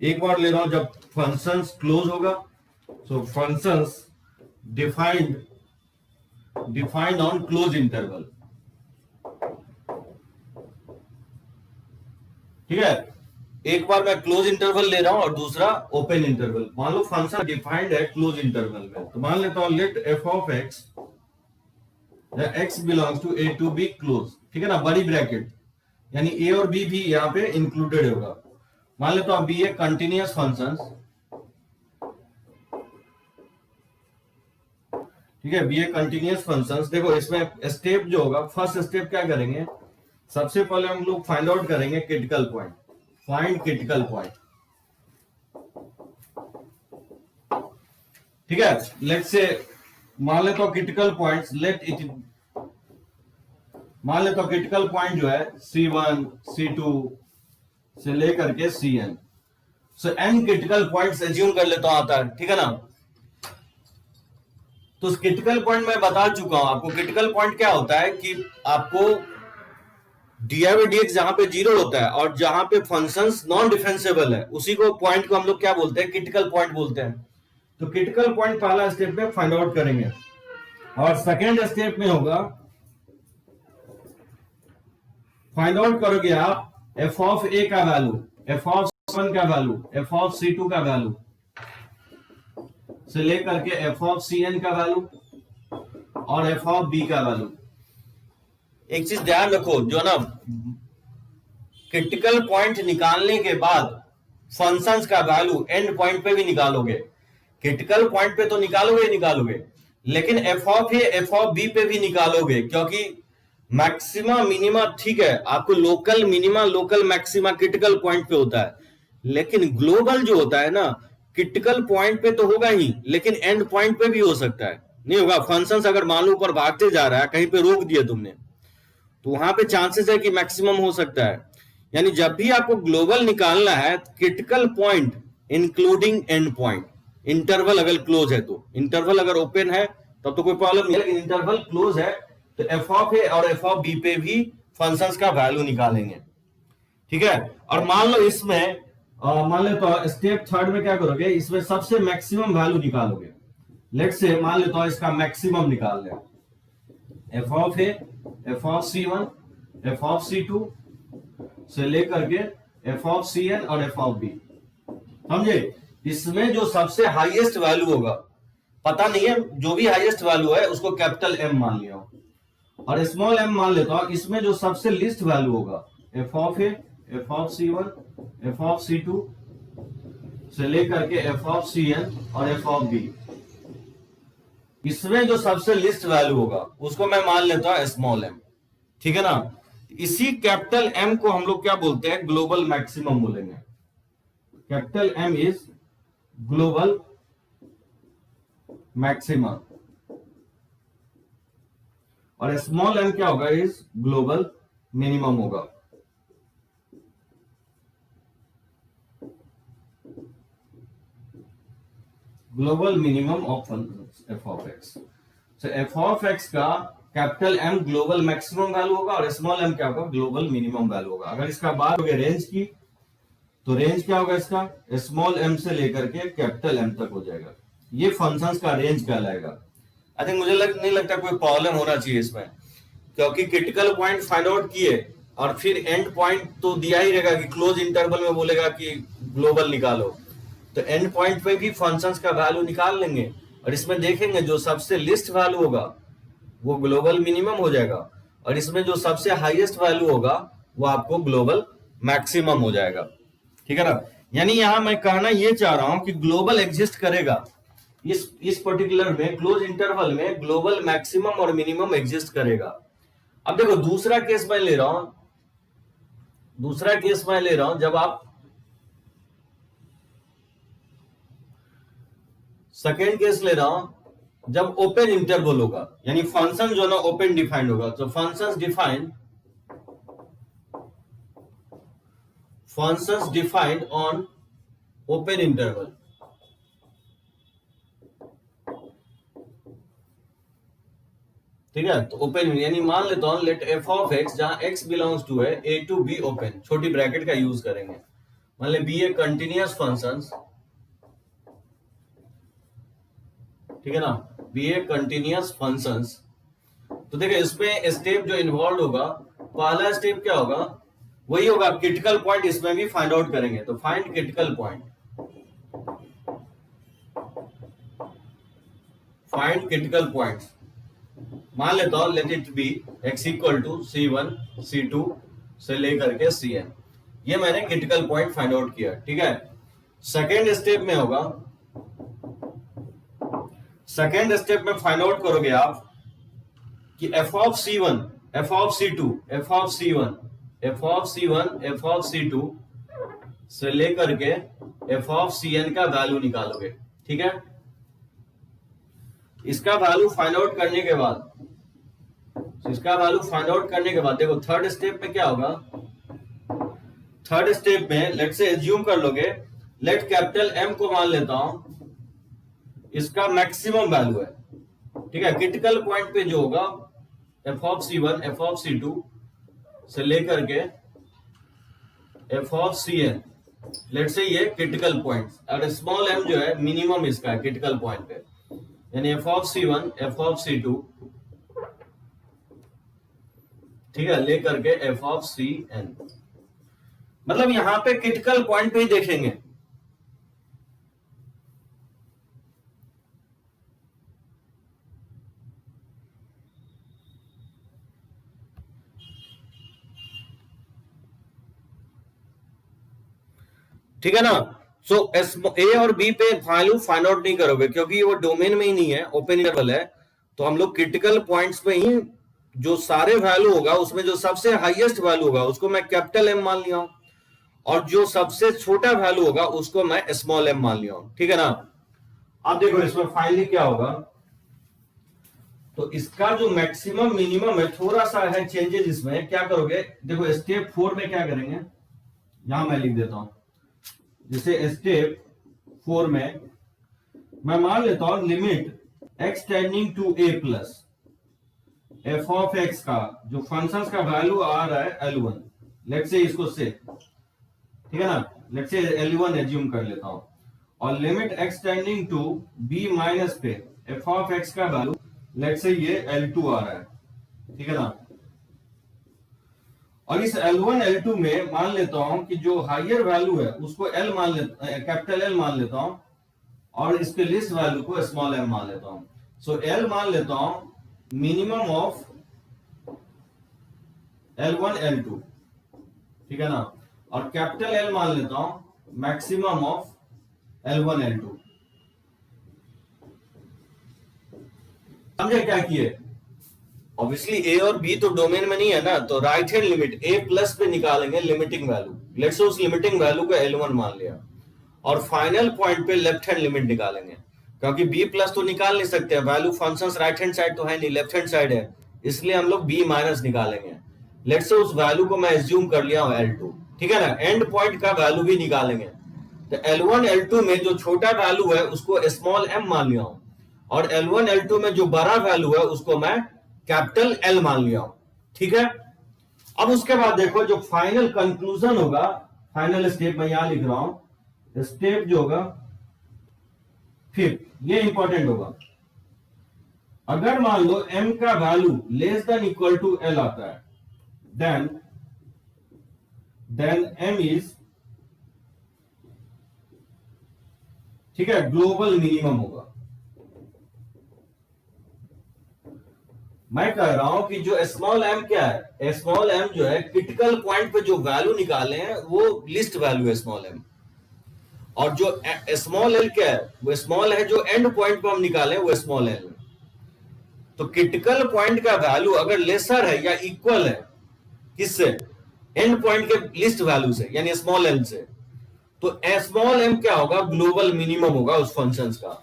एक बार ले रहा हूं जब फंक्शंस क्लोज होगा, सो functions defined on close interval, ठीक है। एक बार मैं क्लोज इंटरवल ले रहा हूं और दूसरा ओपन इंटरवल। मान लो फंक्शन डिफाइंड है क्लोज इंटरवल में, तो मान लेता हूं let f of x x belongs to a to b close, ठीक है ना, बड़ी ब्रैकेट, यानी ए और बी भी यहां पे इंक्लूडेड होगा। मान लेता हूं बी ए कंटिन्यूअस फंक्शंस, ठीक है, बी ए कंटिन्यूअस फंक्शंस। देखो इसमें स्टेप जो होगा, फर्स्ट स्टेप क्या करेंगे, सबसे पहले हम लोग फाइंड आउट करेंगे critical point, find critical point, ठीक है। लेट से मान लेता हूं क्रिटिकल पॉइंट्स, मान लेता हूं क्रिटिकल पॉइंट जो है C1 C2 से लेकर के Cn, सो n क्रिटिकल पॉइंट्स एज्यूम कर लेता हूं आता है, ठीक है ना। तो क्रिटिकल पॉइंट मैं बता चुका हूं आपको। क्रिटिकल पॉइंट क्या होता है कि आपको dx जहां पे जीरो होता है और जहां पे फंक्शंस नॉन डिफरेंशिएबल है, उसी को पॉइंट को हम लोग क्या बोलते हैं, क्रिटिकल पॉइंट बोलते हैं। तो क्रिटिकल पॉइंट पहला स्टेप में फाइंड आउट करेंगे, और सेकेंड स्टेप में होगा फाइंड आउट करोगे आप एफ ऑफ ए का वैल्यू, एफ ऑफ C1 का वैल्यू, एफ ऑफ C2 का वैल्यू से लेकर के एफ ऑफ Cn का वैल्यू और एफ ऑफ बी का वैल्यू। एक चीज ध्यान रखो, जो ना क्रिटिकल पॉइंट निकालने के बाद फंक्शंस का वैल्यू एंड पॉइंट पे भी निकालोगे। क्रिटिकल पॉइंट पे तो निकालोगे, लेकिन f of a f of b पे भी निकालोगे, क्योंकि मैक्सिमा मिनिमा, ठीक है, आपको local minima local maxima critical point पे होता है, लेकिन ग्लोबल जो होता है ना, क्रिटिकल पॉइंट पे तो होगा ही, लेकिन एंड पॉइंट पे भी हो सकता है, नहीं होगा। फंक्शंस अगर मान लो ऊपर भागते जा रहा है, कहीं पे रोक दिया तुमने, तो वहां पे चांसेस है कि मैक्सिमम हो सकता है। यानी जब भी आपको ग्लोबल निकालना है, critical point including and point, interval अगर क्लोज है तो, इंटरवल अगर ओपन है तब तो कोई प्रॉब्लम नहीं है, लेकिन इंटरवल क्लोज है तो एफ ऑफ ए और एफ ऑफ बी पे भी फंक्शंस का वैल्यू निकालेंगे, ठीक है। और मान लो इसमें मान लेता हूं स्टेप थर्ड में क्या करोगे, इसमें सबसे मैक्सिमम वैल्यू निकालोगे। लेट से मान लेता हूं इसका मैक्सिमम निकाल लें, F of a f of C1 F of C2 से लेकर के एफ ऑफ Cn और एफ ऑफ बी, समझे। इसमें जो सबसे हाईएस्ट वैल्यू होगा, पता नहीं है, जो भी हाईएस्ट वैल्यू है उसको कैपिटल M मान लिया और स्मॉल m मान लेता हूं। इसमें जो सबसे लिस्ट वैल्यू होगा, f of a f of C1 F of C2 से लेकर के एफ ऑफ Cn और एफ ऑफ बी, इसमें जो सबसे लिस्ट वैल्यू होगा उसको मैं मान लेता हूं स्मॉल m, ठीक है ना। इसी कैपिटल M को हम लोग क्या बोलते हैं, ग्लोबल मैक्सिमम बोलेंगे। Capital M is global maximum और स्मॉल m क्या होगा, इज ग्लोबल मिनिमम होगा। Global minimum of F of x, तो एफ ऑफ एक्स का capital M global maximum value होगा और स्मॉल m क्या होगा, ग्लोबल मिनिमम वैल्यू होगा। अगर इसका बात हो गया रेंज की, तो रेंज क्या होगा इसका, स्मॉल m से लेकर के कैपिटल M तक हो जाएगा। ये फंक्शंस का रेंज कहलाएगा। आई थिंक मुझे नहीं लगता कोई प्रॉब्लम होना चाहिए इसमें, क्योंकि क्रिटिकल पॉइंट फाइंड आउट किए और फिर एंड पॉइंट तो दिया ही रहेगा कि क्लोज इंटरवल में बोलेगा कि ग्लोबल निकालो, तो एंड पॉइंट पे भी फंक्शंस का वैल्यू निकाल लेंगे और इसमें देखेंगे जो सबसे लिस्ट वैल्यू होगा वो ग्लोबल मिनिमम हो जाएगा और इसमें जो सबसे हाईएस्ट वैल्यू होगा वो आपको ग्लोबल मैक्सिमम हो जाएगा, ठीक है ना। यानी यहां मैं कहना ये चाह रहा हूं कि ग्लोबल एग्जिस्ट करेगा, इस पर्टिकुलर में क्लोज इंटरवल में ग्लोबल मैक्सिमम और मिनिमम एग्जिस्ट करेगा। अब देखो दूसरा केस मैं ले रहा हूं जब आप सेकेंड केस ले रहा हूं जब ओपन इंटरवल होगा, यानी फंक्शन जो ना ओपन डिफाइंड होगा। तो functions defined on open interval. ठीक है, तो ओपन यानी मान लेता हूं लेट एफ ऑफ एक्स, जहां एक्स बिलोंग्स टू है ए टू बी ओपन, छोटी ब्रैकेट का यूज करेंगे। मान ले बी ए कंटिन्यूअस फंक्शंस, ठीक है ना, बी ए कंटिन्यूअस फंक्शंस। तो देखिए इसमें स्टेप जो इन्वॉल्व होगा, पहला स्टेप क्या होगा, वही होगा क्रिटिकल पॉइंट, इसमें भी फाइंड आउट करेंगे। तो find critical point, find critical points. मान लेता हूं let it be x equal to C1 C2 से लेकर के Cn, ये मैंने क्रिटिकल पॉइंट फाइंड आउट किया। ठीक है, सेकेंड स्टेप में होगा, सेकेंड स्टेप में फाइंड आउट करोगे आप कि f of C1 f of C2 f of C1 f of C1 f of C2 से लेकर के f ऑफ Cn का वैल्यू निकालोगे। ठीक है, इसका वैल्यू फाइंड आउट करने के बाद, देखो थर्ड स्टेप में क्या होगा, थर्ड स्टेप में लेट से एज्यूम कर लोगे, लेट कैपिटल M को मान लेता हूं इसका मैक्सिमम वैल्यू है। ठीक है, क्रिटिकल पॉइंट पे जो होगा f of C1 f of C2 से लेकर के f of Cn, late say ये क्रिटिकल पॉइंट, और स्मॉल m जो है मिनिमम इसका है क्रिटिकल पॉइंट पे, यानी f of C1 f of C2, ठीक है, लेकर के f ऑफ Cn। मतलब यहां पे क्रिटिकल पॉइंट पे ही देखेंगे। ठीक है ना, सो ए और बी पे वैल्यू फाइंड आउट नहीं करोगे क्योंकि वो डोमेन में ही नहीं है, ओपन इंटरवल है। तो हम लोग क्रिटिकल पॉइंट्स पे ही जो सारे वैल्यू होगा उसमें जो सबसे हाईएस्ट वैल्यू होगा उसको मैं कैपिटल एम मान लिया हूं, और जो सबसे छोटा वैल्यू होगा उसको मैं स्मॉल एम मान लिया हूं। ठीक है ना, अब देखो इसमें फाइनली क्या होगा, तो इसका जो मैक्सिमम मिनिमम है थोड़ा सा है चेंजेस, इसमें क्या करोगे, देखो स्टेप 4 में क्या करेंगे, यहां मैं लिख देता हूं, जैसे स्टेप 4 में मैं मान लेता हूं limit x tending to a plus f of x का जो फंक्शंस का वैल्यू आ रहा है L1, लेट से इसको से, ठीक है ना, लेट से L1 एज्यूम कर लेता हूं, और limit x tending to b minus पे f ऑफ x का वैल्यू लेट से ये L2 आ रहा है। ठीक है ना, और इस L1 L2 में मान लेता हूं कि जो हायर वैल्यू है उसको L मान लेता, कैपिटल L मान लेता हूं, और इसके लिस्ट वैल्यू को स्मॉल m मान लेता हूं। सो L मान लेता हूं मिनिमम ऑफ L1 L2, ठीक है ना, और कैपिटल L मान लेता हूं मैक्सिमम ऑफ L1 L2। समझे क्या किए, ऑब्वियसली ए और बी तो डोमेन में नहीं है ना, तो राइट हैंड लिमिट ए प्लस पे निकालेंगे लिमिटिंग वैल्यू, लेट्स से उस लिमिटिंग वैल्यू को L1 मान लिया, और फाइनल पॉइंट पे लेफ्ट हैंड लिमिट निकालेंगे, क्योंकि बी प्लस तो निकाल नहीं सकते, value functions right hand side तो है नहीं, लेफ्ट हैंड साइड है, इसलिए हम लोग बी माइनस निकालेंगे। लेट्स से उस वैल्यू को मैं एज्यूम कर लिया हूं L2, ठीक है ना, एंड पॉइंट का वैल्यू भी निकालेंगे। तो L1 L2 में जो छोटा वैल्यू है उसको स्मॉल m मान लिया हूं, और L1 L2 में जो बड़ा वैल्यू है उसको मैं कैपिटल L मान लिया हूं। ठीक है, अब उसके बाद देखो जो फाइनल कंक्लूजन होगा, फाइनल स्टेप मैं यहां लिख रहा हूं, स्टेप जो होगा फिफ्थ, ये इंपॉर्टेंट होगा। अगर मान लो m का value less than equal to L आता है, देन m इज, ठीक है, ग्लोबल मिनिमम होगा। मैं कह रहा हूं कि जो स्मॉल m क्या है, स्मॉल m जो है क्रिटिकल पॉइंट पे जो वैल्यू निकाले हैं वो लिस्ट वैल्यू है स्मॉल m, और जो स्मॉल l क्या है, वो स्मॉल है जो एंड पॉइंट पे हम निकाले वो स्मॉल l। तो क्रिटिकल पॉइंट का वैल्यू अगर लेसर है या इक्वल है किससे, एंड पॉइंट के लिस्ट वैल्यू से, यानी स्मॉल l से, तो स्मॉल m क्या होगा, ग्लोबल मिनिमम होगा उस फंक्शंस का।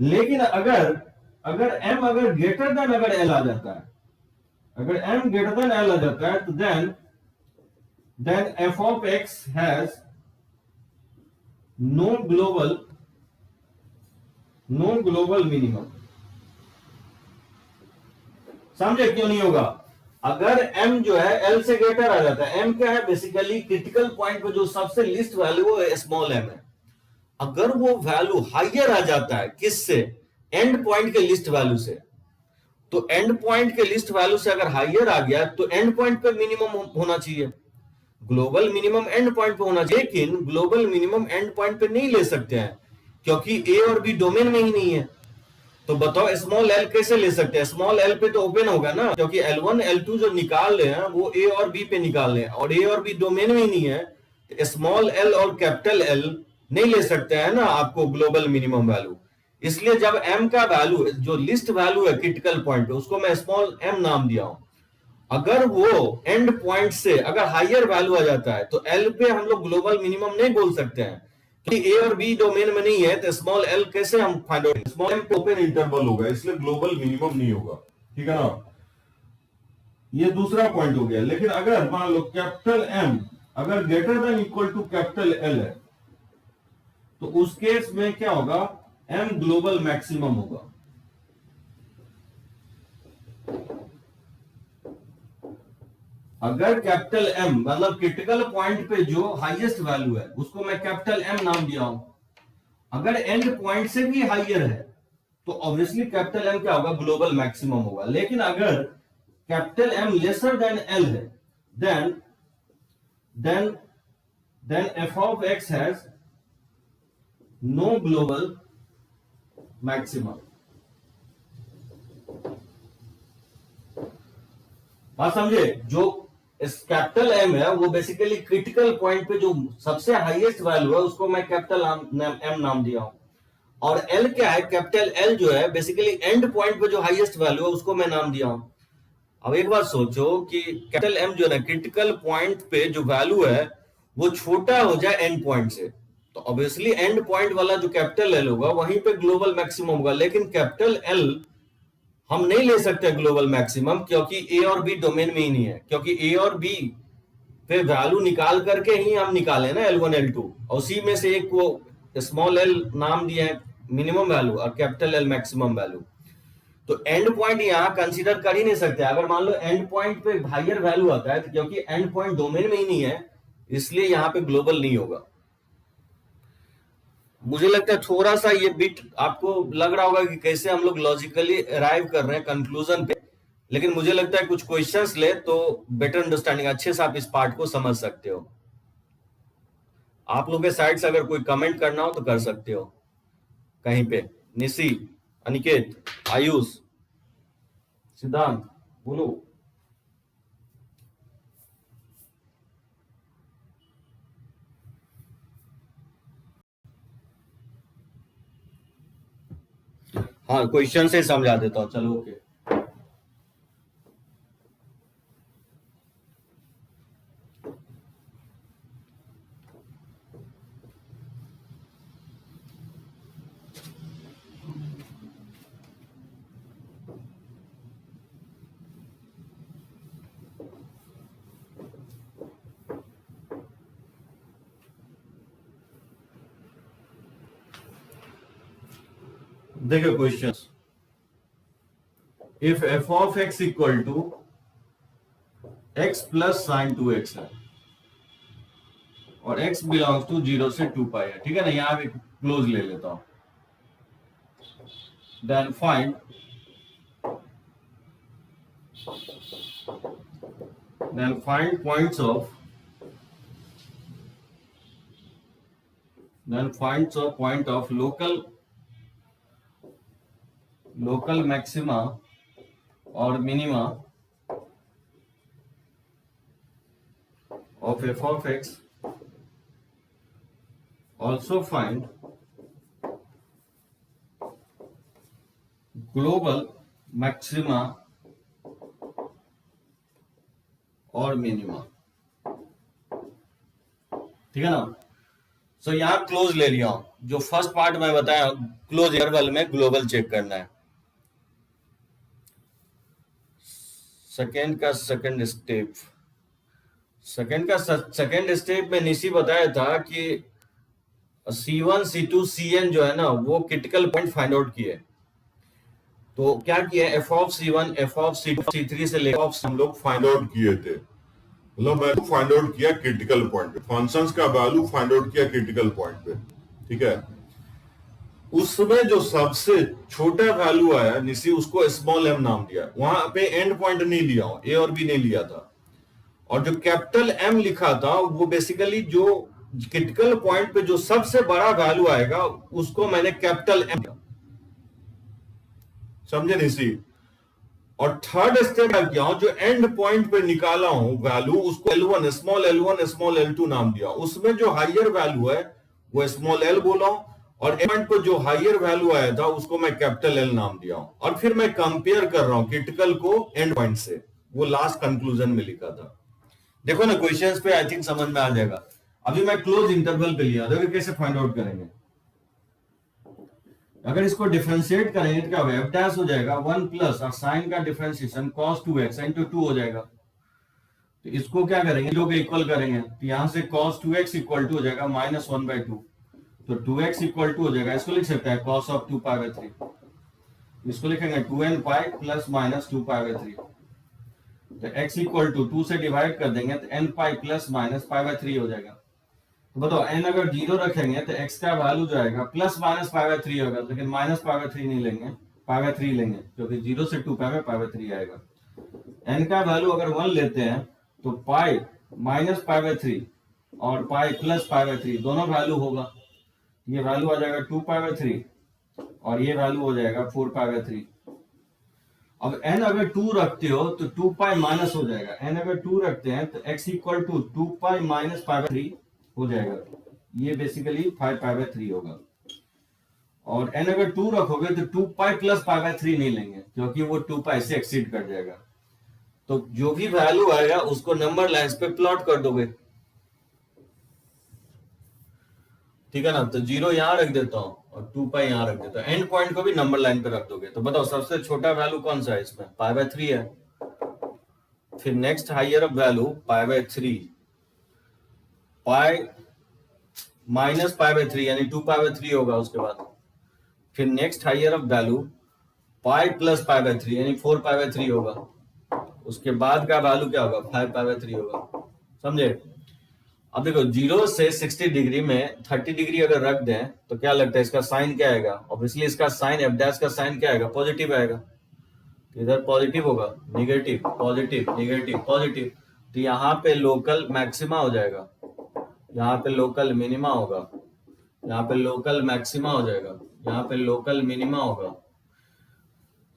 लेकिन अगर अगर m अगर ग्रेटर देन अगर l आ जाता है, अगर m ग्रेटर देन l आ जाता है, तो then f of x has no global minimum. समझे क्यों नहीं होगा? अगर m जो है l से ग्रेटर आ जाता है, m क्या है? बेसिकली क्रिटिकल पॉइंट पे जो सबसे लिस्ट वैल्यू है स्मॉल m है। अगर वो वैल्यू हाइयर आ जाता है किससे? एंड पॉइंट के लिस्ट वैल्यू से। तो एंड पॉइंट के लिस्ट वैल्यू से अगर हाइयर आ गया तो एंड पॉइंट पे मिनिमम होना चाहिए, ग्लोबल मिनिमम एंड पॉइंट पे होना चाहिए। लेकिन ग्लोबल मिनिमम एंड पॉइंट पे नहीं ले सकते हैं क्योंकि ए और बी डोमेन में ही नहीं है। तो बताओ स्मॉल एल कैसे ले सकते हैं? स्मॉल एल पे तो ओपन होगा ना, क्योंकि L1 L2 जो निकाल रहे हैं वो ए और बी पे निकाल रहे हैं, और ए और बी डोमेन में ही नहीं है। तो स्मॉल एल और कैपिटल एल नहीं ले सकते हैं ना आपको ग्लोबल मिनिमम वैल्यू। इसलिए जब m का वैल्यू जो लिस्ट वैल्यू है क्रिटिकल पॉइंट पे, उसको मैं स्मॉल m नाम दिया हूं। अगर वो एंड पॉइंट से अगर हाइयर वैल्यू आ जाता है तो एल पे हम लोग ग्लोबल मिनिमम नहीं बोल सकते हैं, क्योंकि ए और बी डोमेन में नहीं है। तो स्मॉल एल कैसे हम find out? Small am open interval होगा, इसलिए ग्लोबल मिनिमम नहीं होगा। ठीक है ना? ये दूसरा पॉइंट हो गया। लेकिन अगर मान लो कैपिटल M अगर greater than equal to capital L है, तो उस केस में क्या होगा? M ग्लोबल मैक्सिमम होगा। अगर कैपिटल M मतलब क्रिटिकल पॉइंट पे जो हाईएस्ट वैल्यू है उसको मैं कैपिटल M नाम दिया हूं, अगर एंड पॉइंट से भी हाइयर है तो ऑब्वियसली कैपिटल M क्या होगा? ग्लोबल मैक्सिमम होगा। लेकिन अगर capital M lesser than L है, then f of x has no global maximum. बात समझे? जो कैपिटल M है वो बेसिकली क्रिटिकल पॉइंट पे जो सबसे हाईएस्ट वैल्यू है उसको मैं कैपिटल M नाम दिया हूं, और L क्या है? कैपिटल L जो है बेसिकली एंड पॉइंट पे जो हाईएस्ट वैल्यू है उसको मैं नाम दिया हूं। अब एक बात सोचो कि कैपिटल M जो है ना क्रिटिकल पॉइंट पे जो वैल्यू है वो छोटा हो जाए एंड पॉइंट से, तो ऑब्वियसली एंड पॉइंट वाला जो कैपिटल L होगा वहीं पे ग्लोबल मैक्सिमम होगा। लेकिन कैपिटल L हम नहीं ले सकते ग्लोबल मैक्सिमम, क्योंकि ए और बी डोमेन में ही नहीं है। क्योंकि ए और बी पे वैल्यू निकाल करके ही हम निकाले ना L1 L2, और उसी में से एक वो स्मॉल एल नाम दिया है मिनिमम वैल्यू और कैपिटल एल मैक्सिमम वैल्यू। तो एंड पॉइंट यहां कंसीडर कर ही नहीं सकते। अगर मान लो एंड पॉइंट पे हाइयर वैल्यू आता है तो क्योंकि एंड पॉइंट डोमेन में ही नहीं है इसलिए यहां पे ग्लोबल नहीं होगा। मुझे लगता है थोड़ा सा ये बिट आपको लग रहा होगा कि कैसे हम लोग लॉजिकली अराइव कर रहे हैं कंक्लूजन पे, लेकिन मुझे लगता है कुछ क्वेश्चंस ले तो बेटर अंडरस्टैंडिंग अच्छे से आप इस पार्ट को समझ सकते हो। आप लोग के साइड से अगर कोई कमेंट करना हो तो कर सकते हो कहीं पे। निशी, अनिकेत, आयुष, सिद्धांत, बोलो। हाँ, क्वेश्चन से समझा देता हूँ, चलो ओके। देखो question, if f of x equal to x plus sine 2x है और x बिलोंग्स टू 0 से 2 पाई है, ठीक है ना? यहां पे क्लोज ले लेता हूं। Then find points of point of local maxima और minima of f of x, also find global maxima और मिनिमा। ठीक है ना? सो यहाँ क्लोज ले लिया हूं, जो फर्स्ट पार्ट में बताया क्लोज इंटरवल में ग्लोबल चेक करना है। सेकेंड का सेकेंड स्टेप में निशी बताया था कि C1 C2 Cn जो है ना वो क्रिटिकल पॉइंट फाइंड आउट किए। तो क्या किया, f of C1 f of C2 C3 से लेकर हम लोग फाइंड आउट किए थे, मतलब मैं फाइंड आउट किया क्रिटिकल पॉइंट पे, फंक्शंस का वैल्यू फाइंड आउट किया क्रिटिकल पॉइंट पे, ठीक है। उसमें जो सबसे छोटा वैल्यू आया निशी उसको स्मॉल m नाम दिया, वहां पे एंड पॉइंट नहीं लिया हूं, a और b नहीं लिया था, और जो कैपिटल M लिखा था वो बेसिकली जो क्रिटिकल पॉइंट पे जो सबसे बड़ा वैल्यू आएगा उसको मैंने कैपिटल M, समझे निशी। और थर्ड स्टेप क्या किया हूं, जो एंड पॉइंट पे निकाला हूं वैल्यू उसको L1 स्मॉल L2 नाम दिया, उसमें जो हाइयर वैल्यू है वो स्मॉल l बोला हूं, और एंड पॉइंट पर जो हाइयर वैल्यू आया था उसको मैं कैपिटल L नाम दिया हूं। और फिर मैं कंपेयर कर रहा हूं क्रिटिकल को एंड पॉइंट से, वो लास्ट कंक्लूजन में लिखा था। देखो ना क्वेश्चंस पे आई थिंक समझ में आ जाएगा। अभी मैं क्लोज इंटरवल पे लिया, देखो कैसे फाइंड आउट करेंगे। अगर इसको डिफरेंशिएट करेंगे तो क्या होगा, f डैश हो जाएगा 1 प्लस और साइन का डिफरेंशिएशन cos 2x into 2 हो जाएगा। तो इसको क्या करेंगे, जो इक्वल करेंगे, तो यहां से cos 2x इक्वल टू हो जाएगा -1/2, तो 2x इक्वल टू हो जाएगा, इसको लिख सकते हैं cos of 2π/3, इसको लिखेंगे 2n पाई प्लस माइनस 2π/3, तो x इक्वल टू 2 से डिवाइड कर देंगे तो n पाई प्लस माइनस π/3 हो जाएगा। तो बताओ n अगर 0 रखेंगे तो x का वैल्यू जो आएगा प्लस माइनस π/3 होगा, लेकिन माइनस π/3 नहीं लेंगे, π/3 लेंगे, क्योंकि 0 से 2π में π/3 आएगा। n का वैल्यू अगर 1 लेते हैं तो पाई माइनस π/3 और पाई प्लस π/3 दोनों वैल्यू होगा, ये वैल्यू आ जाएगा 2π/3 और ये वैल्यू हो जाएगा 4π/3। अब n अगर 2 रखते हो तो 2π माइनस हो जाएगा, n अगर 2 रखते हैं तो x इक्वल टू 2π माइनस π/3 हो जाएगा, ये बेसिकली 5π/3 होगा। और n अगर 2 रखोगे तो 2π प्लस π/3 नहीं लेंगे, क्योंकि वो 2π से एक्सीड कर जाएगा। तो जो भी वैल्यू आएगा उसको नंबर लाइंस पे प्लॉट कर दोगे, ठीक है ना। तो 0 यहां रख देता हूं और 2π यहां रख देता हूं, एंड पॉइंट को भी नंबर लाइन पे रख दोगे। तो बताओ सबसे छोटा वैल्यू कौन सा है इसमें, π/3 है। फिर next higher value π/3, pi minus π/3 यानी 2π/3 होगा उसके बाद। फिर next higher of value pi plus π/3 यानी 4π/3 होगा, उसके बाद का वैल्यू क्या होगा, 5π/3 होगा, समझे। अब देखो 0 से 60 डिग्री में 30 डिग्री अगर रख दें तो क्या लगता है इसका साइन क्या आएगा, ऑब्वियसली इसका साइन f डैश का साइन क्या आएगा, पॉजिटिव आएगा। इधर पॉजिटिव होगा, निगेटिव पॉजिटिव निगेटिव पॉजिटिव, तो यहाँ पे लोकल मैक्सिमा हो जाएगा, यहाँ पे लोकल मिनिमा होगा, यहाँ पे लोकल मैक्सिमा हो जाएगा, यहाँ पे लोकल मिनिमा होगा,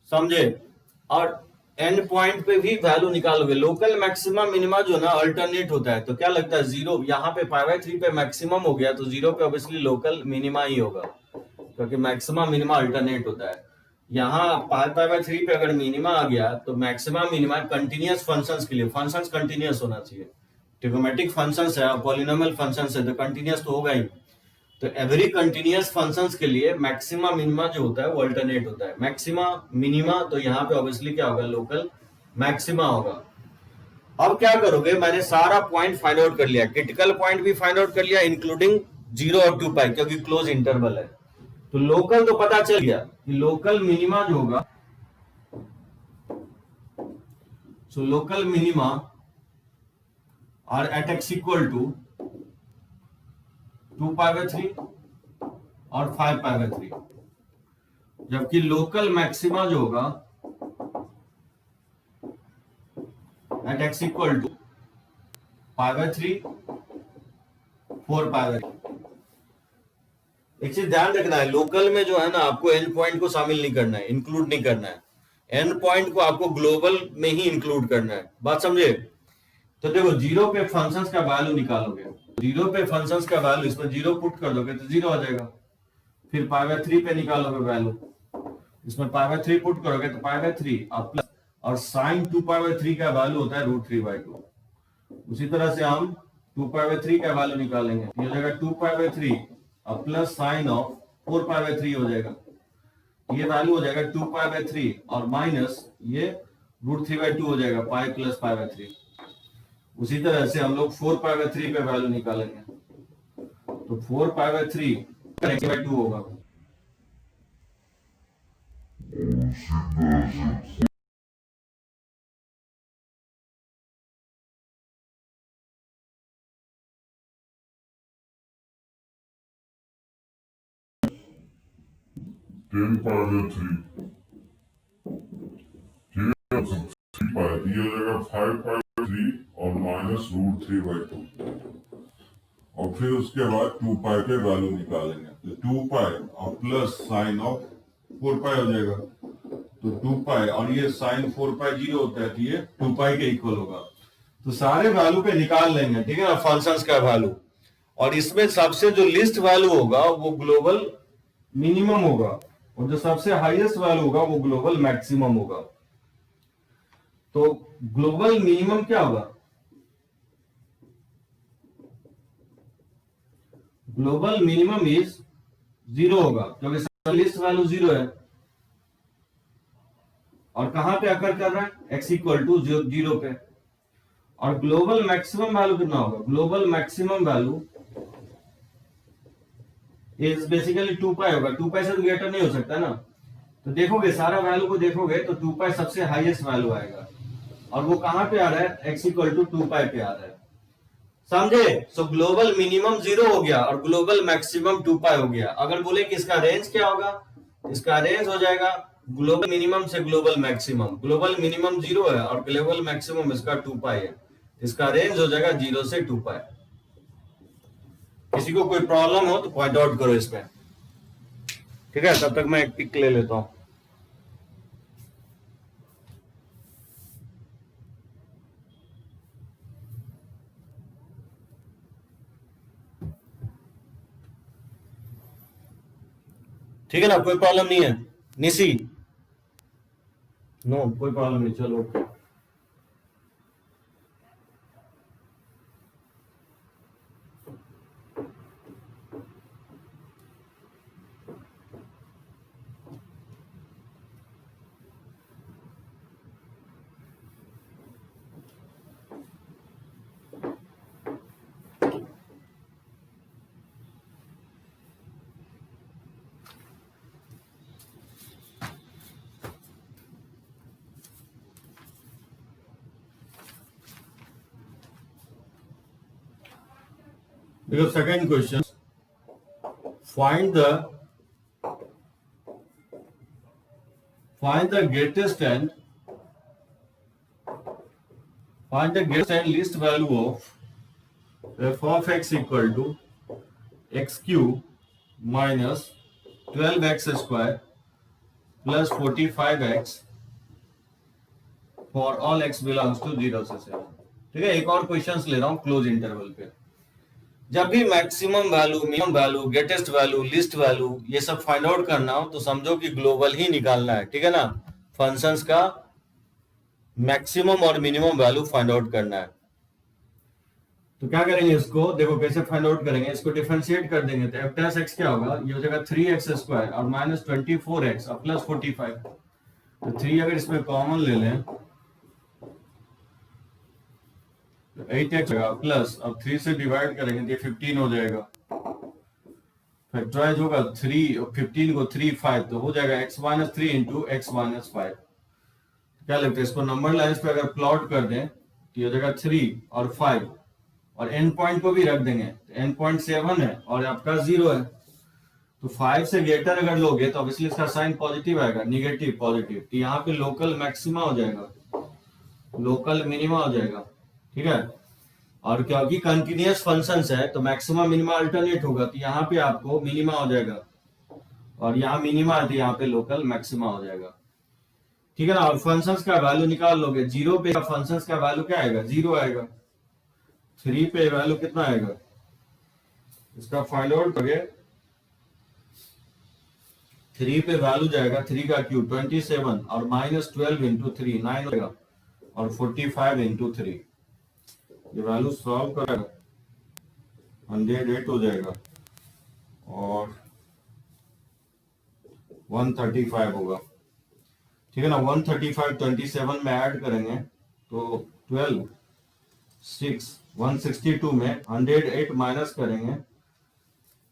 समझे। और एंड पॉइंट पे भी वैल्यू निकालोगे, लोकल मैक्सिमा मिनिमा जो ना अल्टरनेट होता है, तो क्या लगता है 0 यहाँ पे π/3 पे मैक्सिमम हो गया तो 0 पे ऑब्वियसली लोकल मिनिमा ही होगा, क्योंकि मैक्सिमा मिनिमा अल्टरनेट होता है। यहाँ π/3 पे अगर मिनिमा आ गया तो मैक्सिमा मिनिमा कंटिन्यूअस फंक्शंस के लिए, फंक्शंस कंटिन्यूअस होना चाहिए, ट्रिगोमेट्रिक फंक्शंस है, पॉलिनोमियल फंक्शंस है, तो कंटिन्यूअस तो होगा ही। तो एवरी कंटिन्यूअस फंक्शंस के लिए मैक्सिमा मिनिमा जो होता है वो अल्टरनेट होता है, मैक्सिमा मिनिमा, तो यहाँ पे ऑब्वियसली क्या होगा, लोकल मैक्सिमा होगा। अब क्या करोगे, मैंने सारा पॉइंट फाइंड आउट कर लिया, क्रिटिकल पॉइंट भी फाइंड आउट कर लिया इंक्लूडिंग 0 और 2π, क्योंकि क्लोज इंटरवल है। तो लोकल तो पता चल गया कि लोकल मिनिमा जो होगा, सो local minima are at x equal to 2π/3 और 5π/3, जबकि लोकल मैक्सिमा जो होगा एट x इक्वल टू π/3 4π/3। एक चीज ध्यान रखना है, लोकल में जो है ना आपको एंड पॉइंट को शामिल नहीं करना है, इंक्लूड नहीं करना है, एंड पॉइंट को आपको ग्लोबल में ही इंक्लूड करना है, बात समझे। तो देखो 0 पे फंक्शंस का वैल्यू निकालोगे, 0 पे फंक्शंस का वैल्यू, इसमें 0 पुट कर दोगे तो 0 आ जाएगा। फिर π/3 पे निकालोगे वैल्यू, इसमें π/3 पुट करोगे तो π/3 और प्लस, और साइन 2π/3 का वैल्यू होता है √3/2। उसी तरह से हम 2π/3 का वैल्यू निकालेंगे, ये हो जाएगा 2π/3 और प्लस साइन ऑफ 4π/3 हो जाएगा, ये वैल्यू हो जाएगा 2π/3 और माइनस ये √3/2 हो जाएगा, पाई प्लस π/3। उसी तरह से हम लोग 4π/3 पे वैल्यू निकालेंगे, तो 4π/3 2 होगा, टेन पावर 3 ठीक है, तो 3 पाई ये हो जाएगा 5π/3 और माइनस √3/2 और फिर उसके बाद 2π के वैल्यू निकालेंगे, तो 2π और प्लस साइन ऑफ 4π हो जाएगा, तो 2π और ये साइन 4π 0 होता है, तो ये 2π के इक्वल होगा। तो सारे वैल्यू पे निकाल लेंगे, ठीक है ना, फंक्शंस का वैल्यू, और इसमें सबसे जो लिस्ट वैल्यू होगा वो ग्लोबल मिनिमम होगा और जो सबसे हाईएस्ट वैल्यू होगा वो ग्लोबल मैक्सिमम होगा। तो ग्लोबल मिनिमम क्या होगा, ग्लोबल मिनिमम इज 0 होगा क्योंकि लिस्ट वैल्यू 0 है, और कहां पे अकर कर रहा है, x इक्वल टू 0 पे। और ग्लोबल मैक्सिमम वैल्यू कितना होगा, global maximum value is basically 2π होगा, 2π से तो ग्रेटर नहीं हो सकता ना। तो देखोगे सारा वैल्यू को देखोगे तो 2π सबसे हाईएस्ट वैल्यू आएगा, और वो कहां पे आ रहा है, x इक्वल टू 2π पे आ रहा है, समझे। सो ग्लोबल मिनिमम 0 हो गया और ग्लोबल मैक्सिमम 2π हो गया। अगर बोले कि इसका रेंज क्या होगा, इसका रेंज हो जाएगा ग्लोबल मिनिमम से ग्लोबल मैक्सिमम, ग्लोबल मिनिमम 0 है और ग्लोबल मैक्सिमम इसका 2π है, इसका रेंज हो जाएगा 0 से 2π। किसी को कोई प्रॉब्लम हो तो पॉइंट आउट करो इसमें, ठीक है, तब तक मैं एक पिक ले लेता हूं। ठीक है ना, कोई प्रॉब्लम नहीं है निशी, नो कोई प्रॉब्लम नहीं, चलो। Because second question, find the greatest and least value of f of x equal to x cube minus 12x square plus 45x for all x belongs to 0 से 7। ठीक है, एक और क्वेश्चंस ले रहा हूं क्लोज इंटरवल पे। जब भी maximum value, minimum value, greatest value, least value ये सब फाइंड आउट करना हो तो समझो कि ग्लोबल ही निकालना है, ठीक है ना, फंक्शंस का मैक्सिमम और मिनिमम वैल्यू फाइंड आउट करना है। तो क्या करेंगे, इसको देखो कैसे फाइंड आउट करेंगे, इसको डिफरेंशिएट कर देंगे, तो f डैश x क्या होगा, ये हो जाएगा 3x² और माइनस 24x और प्लस 45। तो 3 अगर इसमें कॉमन ले लें तो 8x प्लस, अब 3 से डिवाइड करेंगे तो ये 15 हो जाएगा, फैक्टराइज होगा 3 और 15 को 3 5, तो हो जाएगा x minus 3 into x minus 5। क्या लगता है, इसको नंबर लाइन्स पे अगर प्लॉट कर दें तो ये हो जाएगा 3 और 5 और एंड पॉइंट को भी रख देंगे, तो एंड पॉइंट 7 है और आपका 0 है, तो 5 से ग्रेटर अगर लोगे तो ऑब्वियसली इसका साइन पॉजिटिव आएगा, निगेटिव पॉजिटिव, तो यहाँ पे लोकल मैक्सिमा हो जाएगा, लोकल मिनिमा हो जाएगा, ठीक है। और क्योंकि कंटिन्यूअस फंक्शंस है तो मैक्सिमा मिनिमा अल्टरनेट होगा, तो यहाँ पे आपको मिनिमा हो जाएगा और यहाँ मिनिमा है तो यहाँ पे लोकल मैक्सिमा हो जाएगा, ठीक है ना। और फंक्शंस का वैल्यू निकाल लोगे, 0 पे फंक्शंस का वैल्यू क्या आएगा, 0 आएगा, 3 पे वैल्यू कितना आएगा, इसका फाइंड आउट करोगे, 3 पे वैल्यू जाएगा 3 का क्यूब 27 और माइनस 12 इंटू 3 9 होगा और 45 इंटू 3, ये वैल्यू सॉल्व करेगा 108 हो जाएगा और 135 होगा, ठीक है ना। 135 27 में ऐड करेंगे तो 12 6 162 में 108 माइनस करेंगे,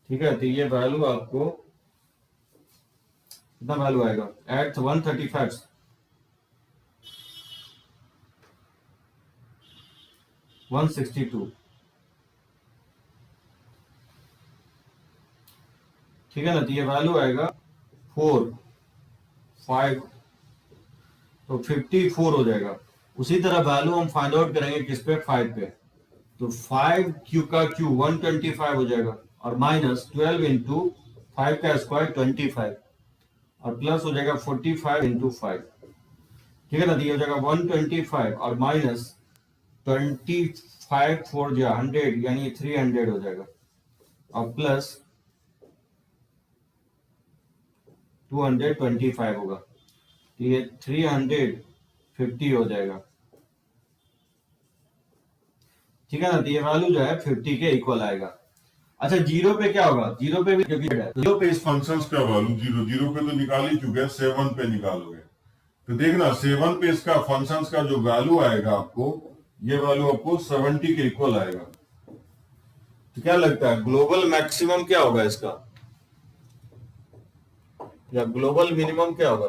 ठीक है। तो ये वैल्यू आपको कितना वैल्यू आएगा एट 135 162, ठीक है ना। तो ये वैल्यू आएगा 4 5, तो 54 हो जाएगा। उसी तरह वैल्यू हम फाइंड आउट करेंगे किस पे 5 पे, तो 5 क्यू का क्यू 125 हो जाएगा और माइनस 12 इंटू 5 का स्क्वायर 25 और प्लस हो जाएगा 45 इंटू 5, ठीक है ना। तो ये हो जाएगा 125 और माइनस 25 4 जा 100 यानी 300 हो जाएगा और प्लस 225 होगा, तो ये 350 हो जाएगा, ठीक है ना। तो ये वैल्यू जो है 50 के इक्वल आएगा। अच्छा जीरो पे क्या होगा, जीरो पे भी क्योंकि जीरो पे इस फंक्शंस का वैल्यू जीरो पे तो निकाल ही चुके हैं, 7 पे निकालोगे तो देखना 7 पे इसका फंक्शंस का जो वैल्यू आएगा आपको, ये वैल्यू आपको 70 के इक्वल आएगा। तो क्या लगता है ग्लोबल मैक्सिमम क्या होगा इसका, या ग्लोबल मिनिमम क्या होगा।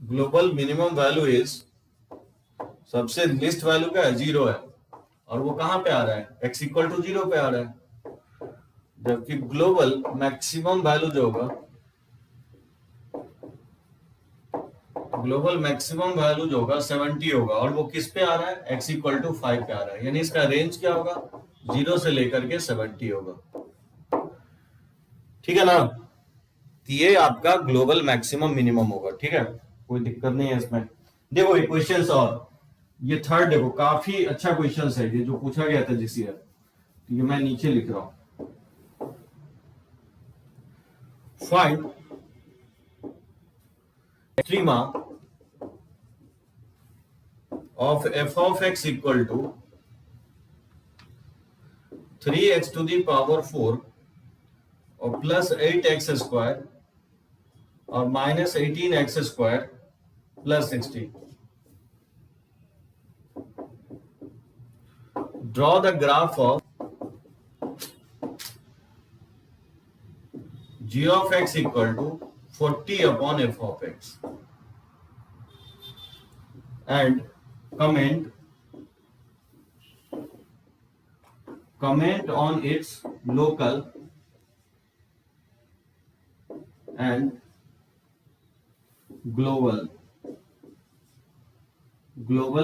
ग्लोबल मिनिमम वैल्यू इज, सबसे लिस्ट वैल्यू क्या है 0 है और वो कहां पे आ रहा है x इक्वल टू 0 पे आ रहा है, जबकि ग्लोबल मैक्सिमम वैल्यू जो होगा, ग्लोबल मैक्सिमम वैल्यू जो होगा 70 होगा और वो किस पे आ रहा है x इक्वल टू 5 पे आ रहा है, यानी इसका रेंज क्या होगा 0 से लेकर के 70 होगा, ठीक है ना। तो ये आपका ग्लोबल मैक्सिमम मिनिमम होगा, ठीक है, कोई दिक्कत नहीं है इसमें। देखो ये क्वेश्चन और ये थर्ड देखो काफी अच्छा क्वेश्चन है ये जो पूछा गया था जिस ईयर, तो ये मैं नीचे लिख रहा हूं। Find extrema of f of x equal to 3x to the power 4 और प्लस 8x स्क्वायर और minus 18x square plus 60। Draw the graph of g of x equal to 40 upon f of x and comment on its local and global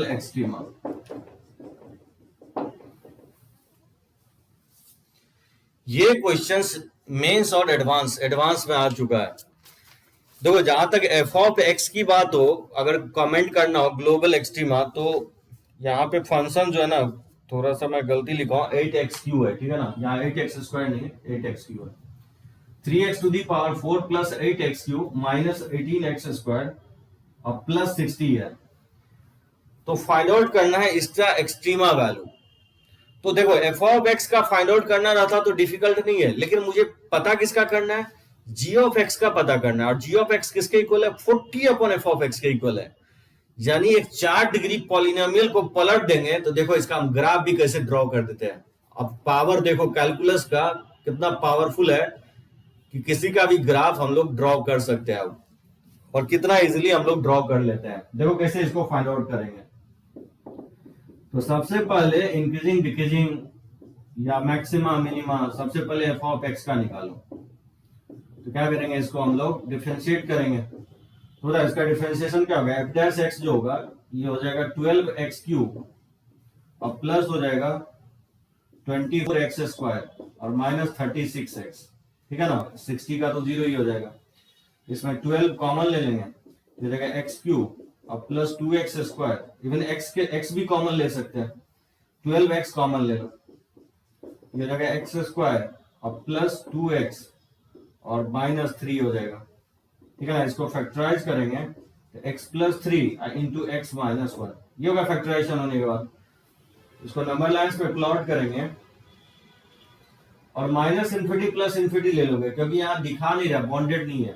extrema। ये questions mains और advance में आ चुका है। देखो जहां तक F of x की बात हो, अगर कमेंट करना हो ग्लोबल एक्सट्रीमा, तो यहाँ पे फंक्शन जो है ना, थोड़ा सा मैं गलती लिखा हूँ 8x³ है, ठीक है ना। यहाँ 8x स्क्वायर नहीं है 8x³ है। 3x to the power 4 plus 8x³ minus 18x square और प्लस 60 है। तो फाइंड आउट करना है इसका एक्सट्रीमा वैल्यू। तो देखो एफ ऑफ एक्स का फाइंड आउट करना रहता तो डिफिकल्ट नहीं है, लेकिन मुझे पता किसका करना है, जी ऑफ एक्स का पता करना है। और जी ऑफ एक्स किसके इक्वल है 40 अपॉन एफ ऑफ एक्स के इक्वल है, यानी एक 4 डिग्री पॉलिनोमियल को पलट देंगे तो देखो इसका हम ग्राफ भी कैसे ड्रॉ कर देते हैं। अब पावर देखो कैलकुलस का कितना पावरफुल है कि किसी का भी ग्राफ हम लोग ड्रॉ कर सकते हैं और कितना इजीली हम लोग ड्रॉ कर लेते हैं। देखो कैसे इसको फाइंड आउट करेंगे। तो सबसे पहले इंक्रीजिंग डिक्रीजिंग या मैक्सिमा मिनिमा, सबसे पहले एफ ऑफ एक्स का निकालो। तो क्या करेंगे, इसको हम लोग डिफरेंशिएट करेंगे। तो इसका डिफरेंशिएशन क्या होगा, एफ डैश एक्स जो होगा ये हो जाएगा 12x³ और प्लस हो जाएगा 24x स्क्वायर और माइनस 36x, ठीक है ना। 60 का तो 0 ही हो जाएगा, इसमें 12 कॉमन ले लेंगे, ये जाएगा x³ और plus 2x square, even x भी कॉमन ले सकते हैं, 12x कॉमन ले लो, ये जाएगा x स्क्वायर और प्लस 2x और माइनस 3 हो जाएगा, ठीक है ना। इसको फैक्टराइज करेंगे तो x plus 3 into x minus 1, ये होगा फैक्टराइजेशन होने के बाद। इसको नंबर लाइन्स पे प्लॉट करेंगे और माइनस इन्फिनिटी प्लस इन्फिनिटी ले लोगे, क्योंकि यहाँ दिखा नहीं रहा, बॉन्डेड नहीं है।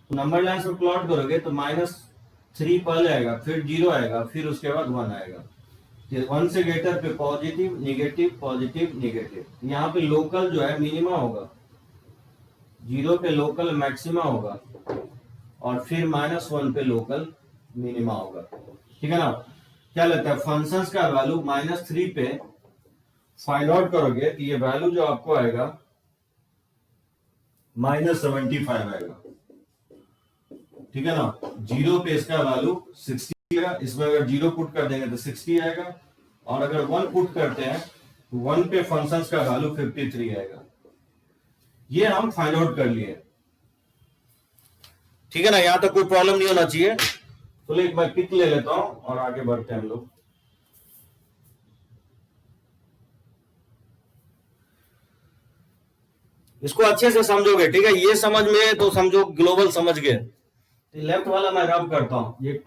तो नंबर लाइन से प्लॉट करोगे तो -3 पहले आएगा, फिर 0 आएगा, फिर उसके बाद 1 आएगा। 1 से ग्रेटर पे पॉजिटिव नेगेटिव पॉजिटिव नेगेटिव। यहाँ पे लोकल जो है मिनिमा होगा, 0 पे लोकल मैक्सिमा होगा, और फिर -1 पे लोकल मिनिमा होगा। ठीक है ना। क्या लगता है फंक्शंस का वैल्यू -3 पे फाइंड आउट करोगे तो ये वैल्यू जो आपको आएगा -75 आएगा। ठीक है ना। 0 पे इसका वैल्यू 60 आएगा, इसमें अगर 0 पुट कर देंगे तो 60 आएगा, और अगर 1 पुट करते हैं तो 1 पे फंक्शंस का वैल्यू 53 आएगा। ये हम फाइंड आउट कर लिए। ठीक है ना। यहां तक कोई प्रॉब्लम नहीं होना चाहिए। तो एक बार पिक ले लेता हूं और आगे बढ़ते हैं हम लोग। इसको अच्छे से समझोगे, ठीक है। ये समझ में तो समझो ग्लोबल समझ गए। तो लेफ्ट वाला मैं रब करता हूं ये।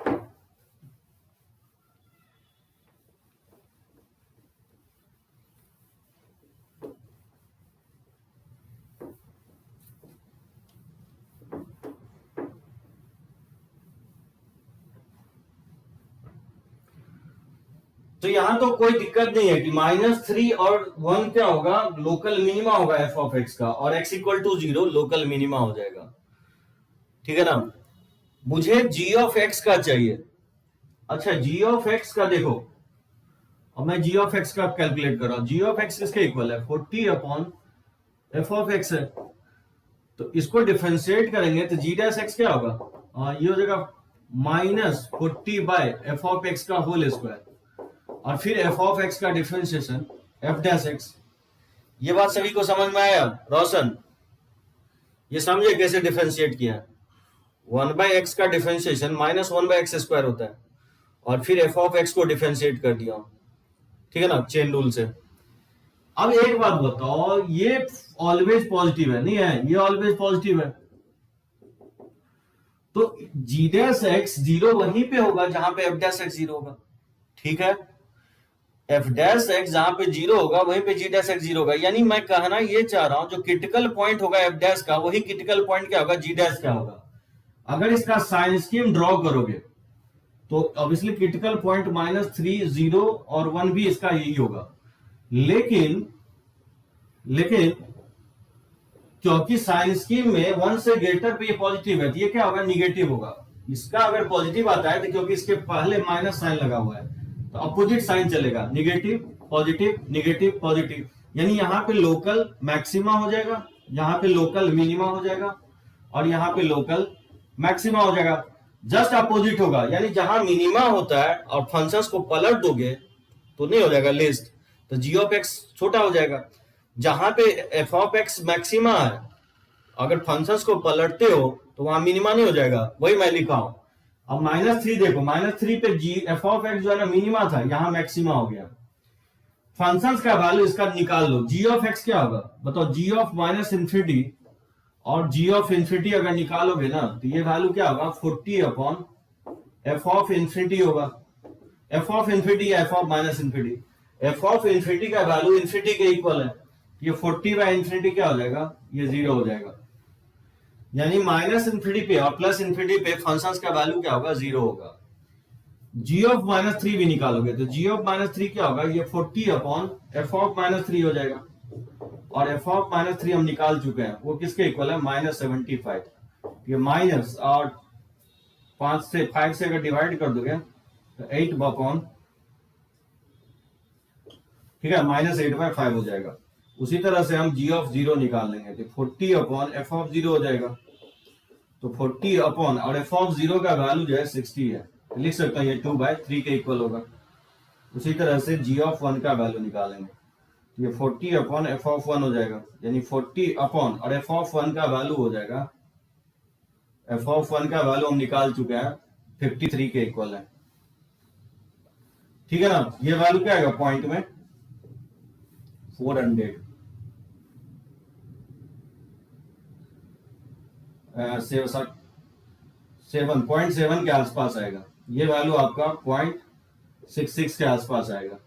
तो यहां तो कोई दिक्कत नहीं है कि -3 और 1 क्या होगा, लोकल मिनिमा होगा एफ ऑफ एक्स का, और x equal to 0 local minima हो जाएगा। ठीक है ना। मुझे g ऑफ x का चाहिए। अच्छा, g ऑफ x का देखो, अब मैं g ऑफ x का कैलकुलेट कर रहा हूं। g ऑफ x किसके इक्वल है, 40 अपॉन f ऑफ x है। तो इसको डिफरेंशिएट करेंगे तो g डैश x क्या होगा, ये हो जाएगा -40 बाय f ऑफ x का होल स्क्वायर, और फिर f ऑफ x का डिफरेंशिएशन f डैश x। ये बात सभी को समझ में आया रोशन? ये समझे कैसे डिफरेंशिएट किया। 1 बाय x का डिफरेंशिएशन -1 बाय x स्क्वायर होता है, और फिर f ऑफ x को डिफरेंशिएट कर दिया। ठीक है ना, चेन रूल से। अब एक बात बताओ, ये ऑलवेज पॉजिटिव है नहीं है, ये ऑलवेज पॉजिटिव है, तो g डैश x 0 वहीं पे होगा जहां पे f डैश x 0 होगा। ठीक है। f डैश x जहां पे 0 होगा वहीं पे g डैश x 0 होगा। यानी मैं कहना ये चाह रहा हूं, जो क्रिटिकल पॉइंट होगा f डैश का, वही क्रिटिकल पॉइंट क्या होगा, g डैश क्या होगा। अगर इसका साइन स्कीम ड्रॉ करोगे तो ऑब्वियसली क्रिटिकल पॉइंट -3 0 और 1 भी इसका यही होगा। लेकिन क्योंकि साइन स्कीम में 1 से ग्रेटर पे ये पॉजिटिव है, तो ये क्या होगा, निगेटिव होगा। इसका अगर पॉजिटिव आता है तो क्योंकि इसके पहले माइनस साइन लगा हुआ है तो अपोजिट साइन चलेगा, निगेटिव पॉजिटिव निगेटिव पॉजिटिव। यानी यहाँ पे लोकल मैक्सिमा हो जाएगा, यहाँ पे लोकल मिनिमा हो जाएगा, और यहाँ पे लोकल मैक्सिमा हो जाएगा। जस्ट अपोजिट होगा, यानी जहां मिनिमा होता है और फंक्शंस को पलट दोगे तो नहीं हो जाएगा लिस्ट, तो g ऑफ x छोटा हो जाएगा। जहां पे f ऑफ x मैक्सिमा है, अगर फंक्शंस को पलटते हो तो वहां मिनिमा नहीं हो जाएगा, वही मैं लिखा हूं। अब -3 देखो, -3 पे g f ऑफ x जो है ना मिनिमा था, यहां मैक्सिमा हो गया। फंक्शंस का वैल्यू इसका निकाल लो, g ऑफ x क्या होगा बताओ, g ऑफ -इन्फिनिटी और g ऑफ इन्फिनिटी अगर निकालोगे ना तो ये वैल्यू क्या होगा, 40 अपॉन f ऑफ इन्फिनिटी होगा। f ऑफ इन्फिनिटी या f of -infinity, f of infinity का वैल्यू इन्फिनिटी के इक्वल है, ये 40 बाय इन्फिनिटी क्या हो जाएगा, ये 0 हो जाएगा। यानी -इन्फिनिटी पे और +इन्फिनिटी पे फंक्शंस का वैल्यू क्या होगा, 0 होगा। g ऑफ -3 भी निकालोगे तो g ऑफ -3 क्या होगा, ये 40 अपॉन f ऑफ -3 हो जाएगा, और f ऑफ -3 हम निकाल चुके हैं, वो किसके इक्वल है, -75। ये माइनस और 5 से अगर डिवाइड कर दोगे तो 8 अपॉन, ठीक है, -8/5 हो जाएगा। उसी तरह से हम g ऑफ 0 निकाल लेंगे तो 40 अपॉन f ऑफ 0 हो जाएगा। तो 40 अपॉन, और f ऑफ 0 का वैल्यू जो है 60 है, तो लिख सकता हूं ये 2/3 के इक्वल होगा। उसी तरह से g ऑफ 1 का वैल्यू निकालेंगे, ये 40 अपॉन f ऑफ 1 हो जाएगा, यानी 40 अपॉन, और f ऑफ 1 का वैल्यू हो जाएगा, f ऑफ 1 का वैल्यू हम निकाल चुके हैं, 53 के इक्वल है। ठीक है ना। ये वैल्यू क्या आएगा पॉइंट में, 400 7.7 के आसपास आएगा। ये वैल्यू आपका 0.66 के आसपास आएगा।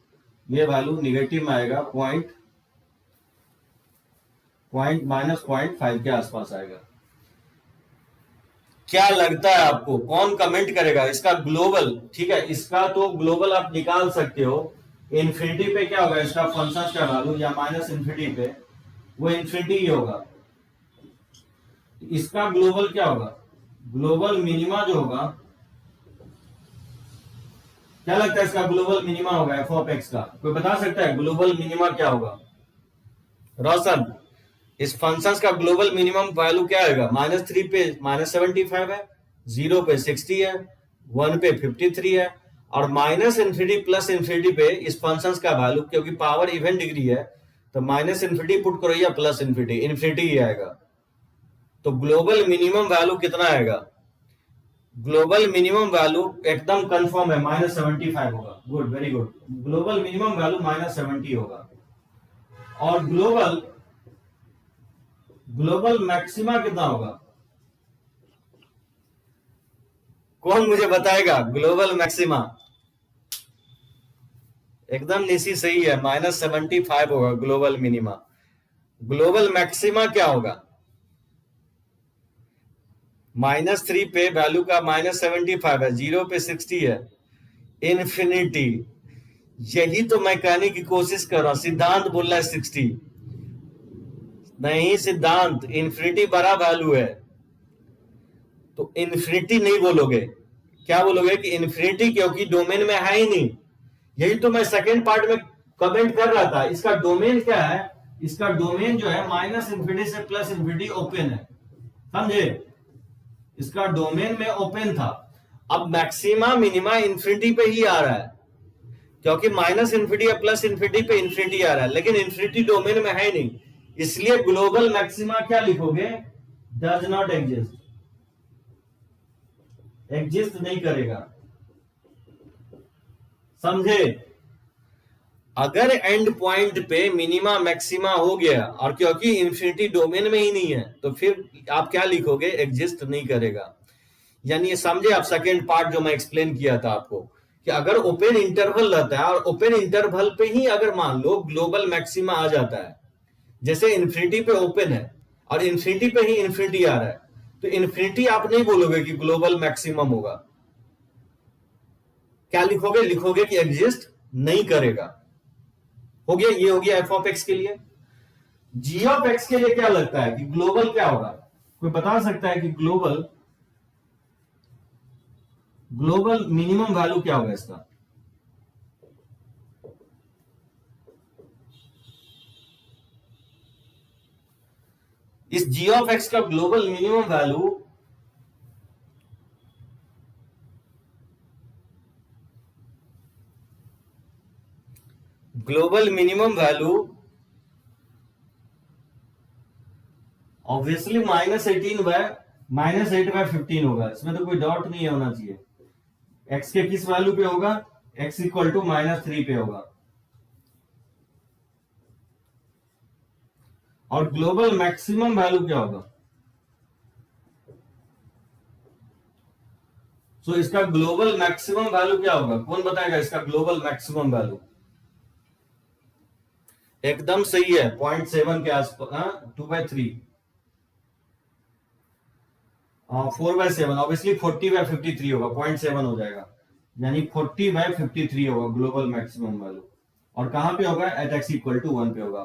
ये वैल्यू निगेटिव में आएगा -0.5 के आसपास आएगा। क्या लगता है आपको, कौन कमेंट करेगा इसका ग्लोबल? ठीक है, इसका तो ग्लोबल आप निकाल सकते हो। इन्फिनिटी पे क्या होगा इसका फंक्शन का वैल्यू, या माइनस इन्फिनिटी पे वो इन्फिनिटी ही होगा। इसका ग्लोबल क्या होगा? ग्लोबल मिनिमा जो होगा, क्या लगता है इसका ग्लोबल मिनिमा होगा एफ ऑफ एक्स का? कोई बता सकता है ग्लोबल मिनिमा क्या होगा? रोशन, इस फंक्शन का ग्लोबल मिनिमम वैल्यू क्या आएगा? -3 पे -75 है, 0 पे 60 है, 1 पे 53 है, और माइनस इन्फिनिटी प्लस इन्फिनिटी पे इस फंक्शन का वैल्यू, क्योंकि पावर इवन डिग्री है तो माइनस इन्फिनिटी पुट करो या प्लस इन्फिनिटी, इन्फिनिटी ही आएगा। तो ग्लोबल मिनिमम वैल्यू कितना आएगा? ग्लोबल मिनिमम वैल्यू एकदम कंफर्म है -75 होगा। Good, very good. Global minimum value -70 होगा। और ग्लोबल मैक्सिमा कितना होगा? कौन मुझे बताएगा ग्लोबल मैक्सिमा? एकदम निशी सही है, -75 होगा ग्लोबल मिनिमा। ग्लोबल मैक्सिमा क्या होगा? -3 पे वैल्यू का -75 है, 0 पे 60 है, इन्फिनिटी। यही तो मैं कहने की कोशिश कर रहा हूं। सिद्धांत बोल रहा है 60 नहीं, सिद्धांत इन्फिनिटी बड़ा वैल्यू है, तो इन्फिनिटी नहीं बोलोगे। क्या बोलोगे? कि इन्फिनिटी, क्योंकि डोमेन में है ही नहीं। यही तो मैं सेकेंड पार्ट में कमेंट कर रहा था। इसका डोमेन क्या है? इसका डोमेन जो है माइनस इन्फिनिटी से प्लस इन्फिनिटी ओपन है, समझे? इसका डोमेन में ओपन था। अब मैक्सिमा मिनिमा इन्फिनिटी पे ही आ रहा है, क्योंकि माइनस इन्फिनिटी या प्लस इन्फिनिटी पे इन्फिनिटी आ रहा है, लेकिन इन्फिनिटी डोमेन में है नहीं। इसलिए ग्लोबल मैक्सिमा क्या लिखोगे? डज नॉट एग्जिस्ट, एग्जिस्ट नहीं करेगा, समझे? अगर एंड पॉइंट पे मिनिमा मैक्सिमा हो गया और क्योंकि इंफिनिटी डोमेन में ही नहीं है, तो फिर आप क्या लिखोगे? एग्जिस्ट नहीं करेगा। यानी ये समझे आप सेकेंड पार्ट जो मैं एक्सप्लेन किया था आपको, कि अगर ओपन इंटरवल रहता है और ओपन इंटरवल पे ही अगर मान लो ग्लोबल मैक्सिमा आ जाता है, जैसे इन्फिनिटी पे ओपन है और इन्फिनिटी पे ही इन्फिनिटी आ रहा है, तो इन्फिनिटी आप नहीं बोलोगे कि ग्लोबल मैक्सिमम होगा। क्या लिखोगे? लिखोगे कि एग्जिस्ट नहीं करेगा। हो गया, ये हो गया एफ ऑफ एक्स के लिए। जी ऑफ एक्स के लिए क्या लगता है कि ग्लोबल क्या होगा? कोई बता सकता है कि ग्लोबल मिनिमम वैल्यू क्या होगा इसका? इस जी ऑफ एक्स का ग्लोबल मिनिमम वैल्यू ऑब्वियसली -8/15 होगा। इसमें तो कोई डाउट नहीं होना चाहिए। एक्स के किस वैल्यू पे होगा? एक्स इक्वल टू -3 पे होगा। और ग्लोबल मैक्सिमम वैल्यू क्या होगा? सो इसका ग्लोबल मैक्सिमम वैल्यू क्या होगा? कौन बताएगा इसका ग्लोबल मैक्सिमम वैल्यू? एकदम सही है, 0.7 के आसपास, 2/3, 4/7। ऑब्वियसली 40/53 होगा, 0.7 हो जाएगा, यानी 40/53 होगा ग्लोबल मैक्सिमम वैल्यू। और कहां पे होगा? एट एक्स इक्वल टू 1 पे होगा।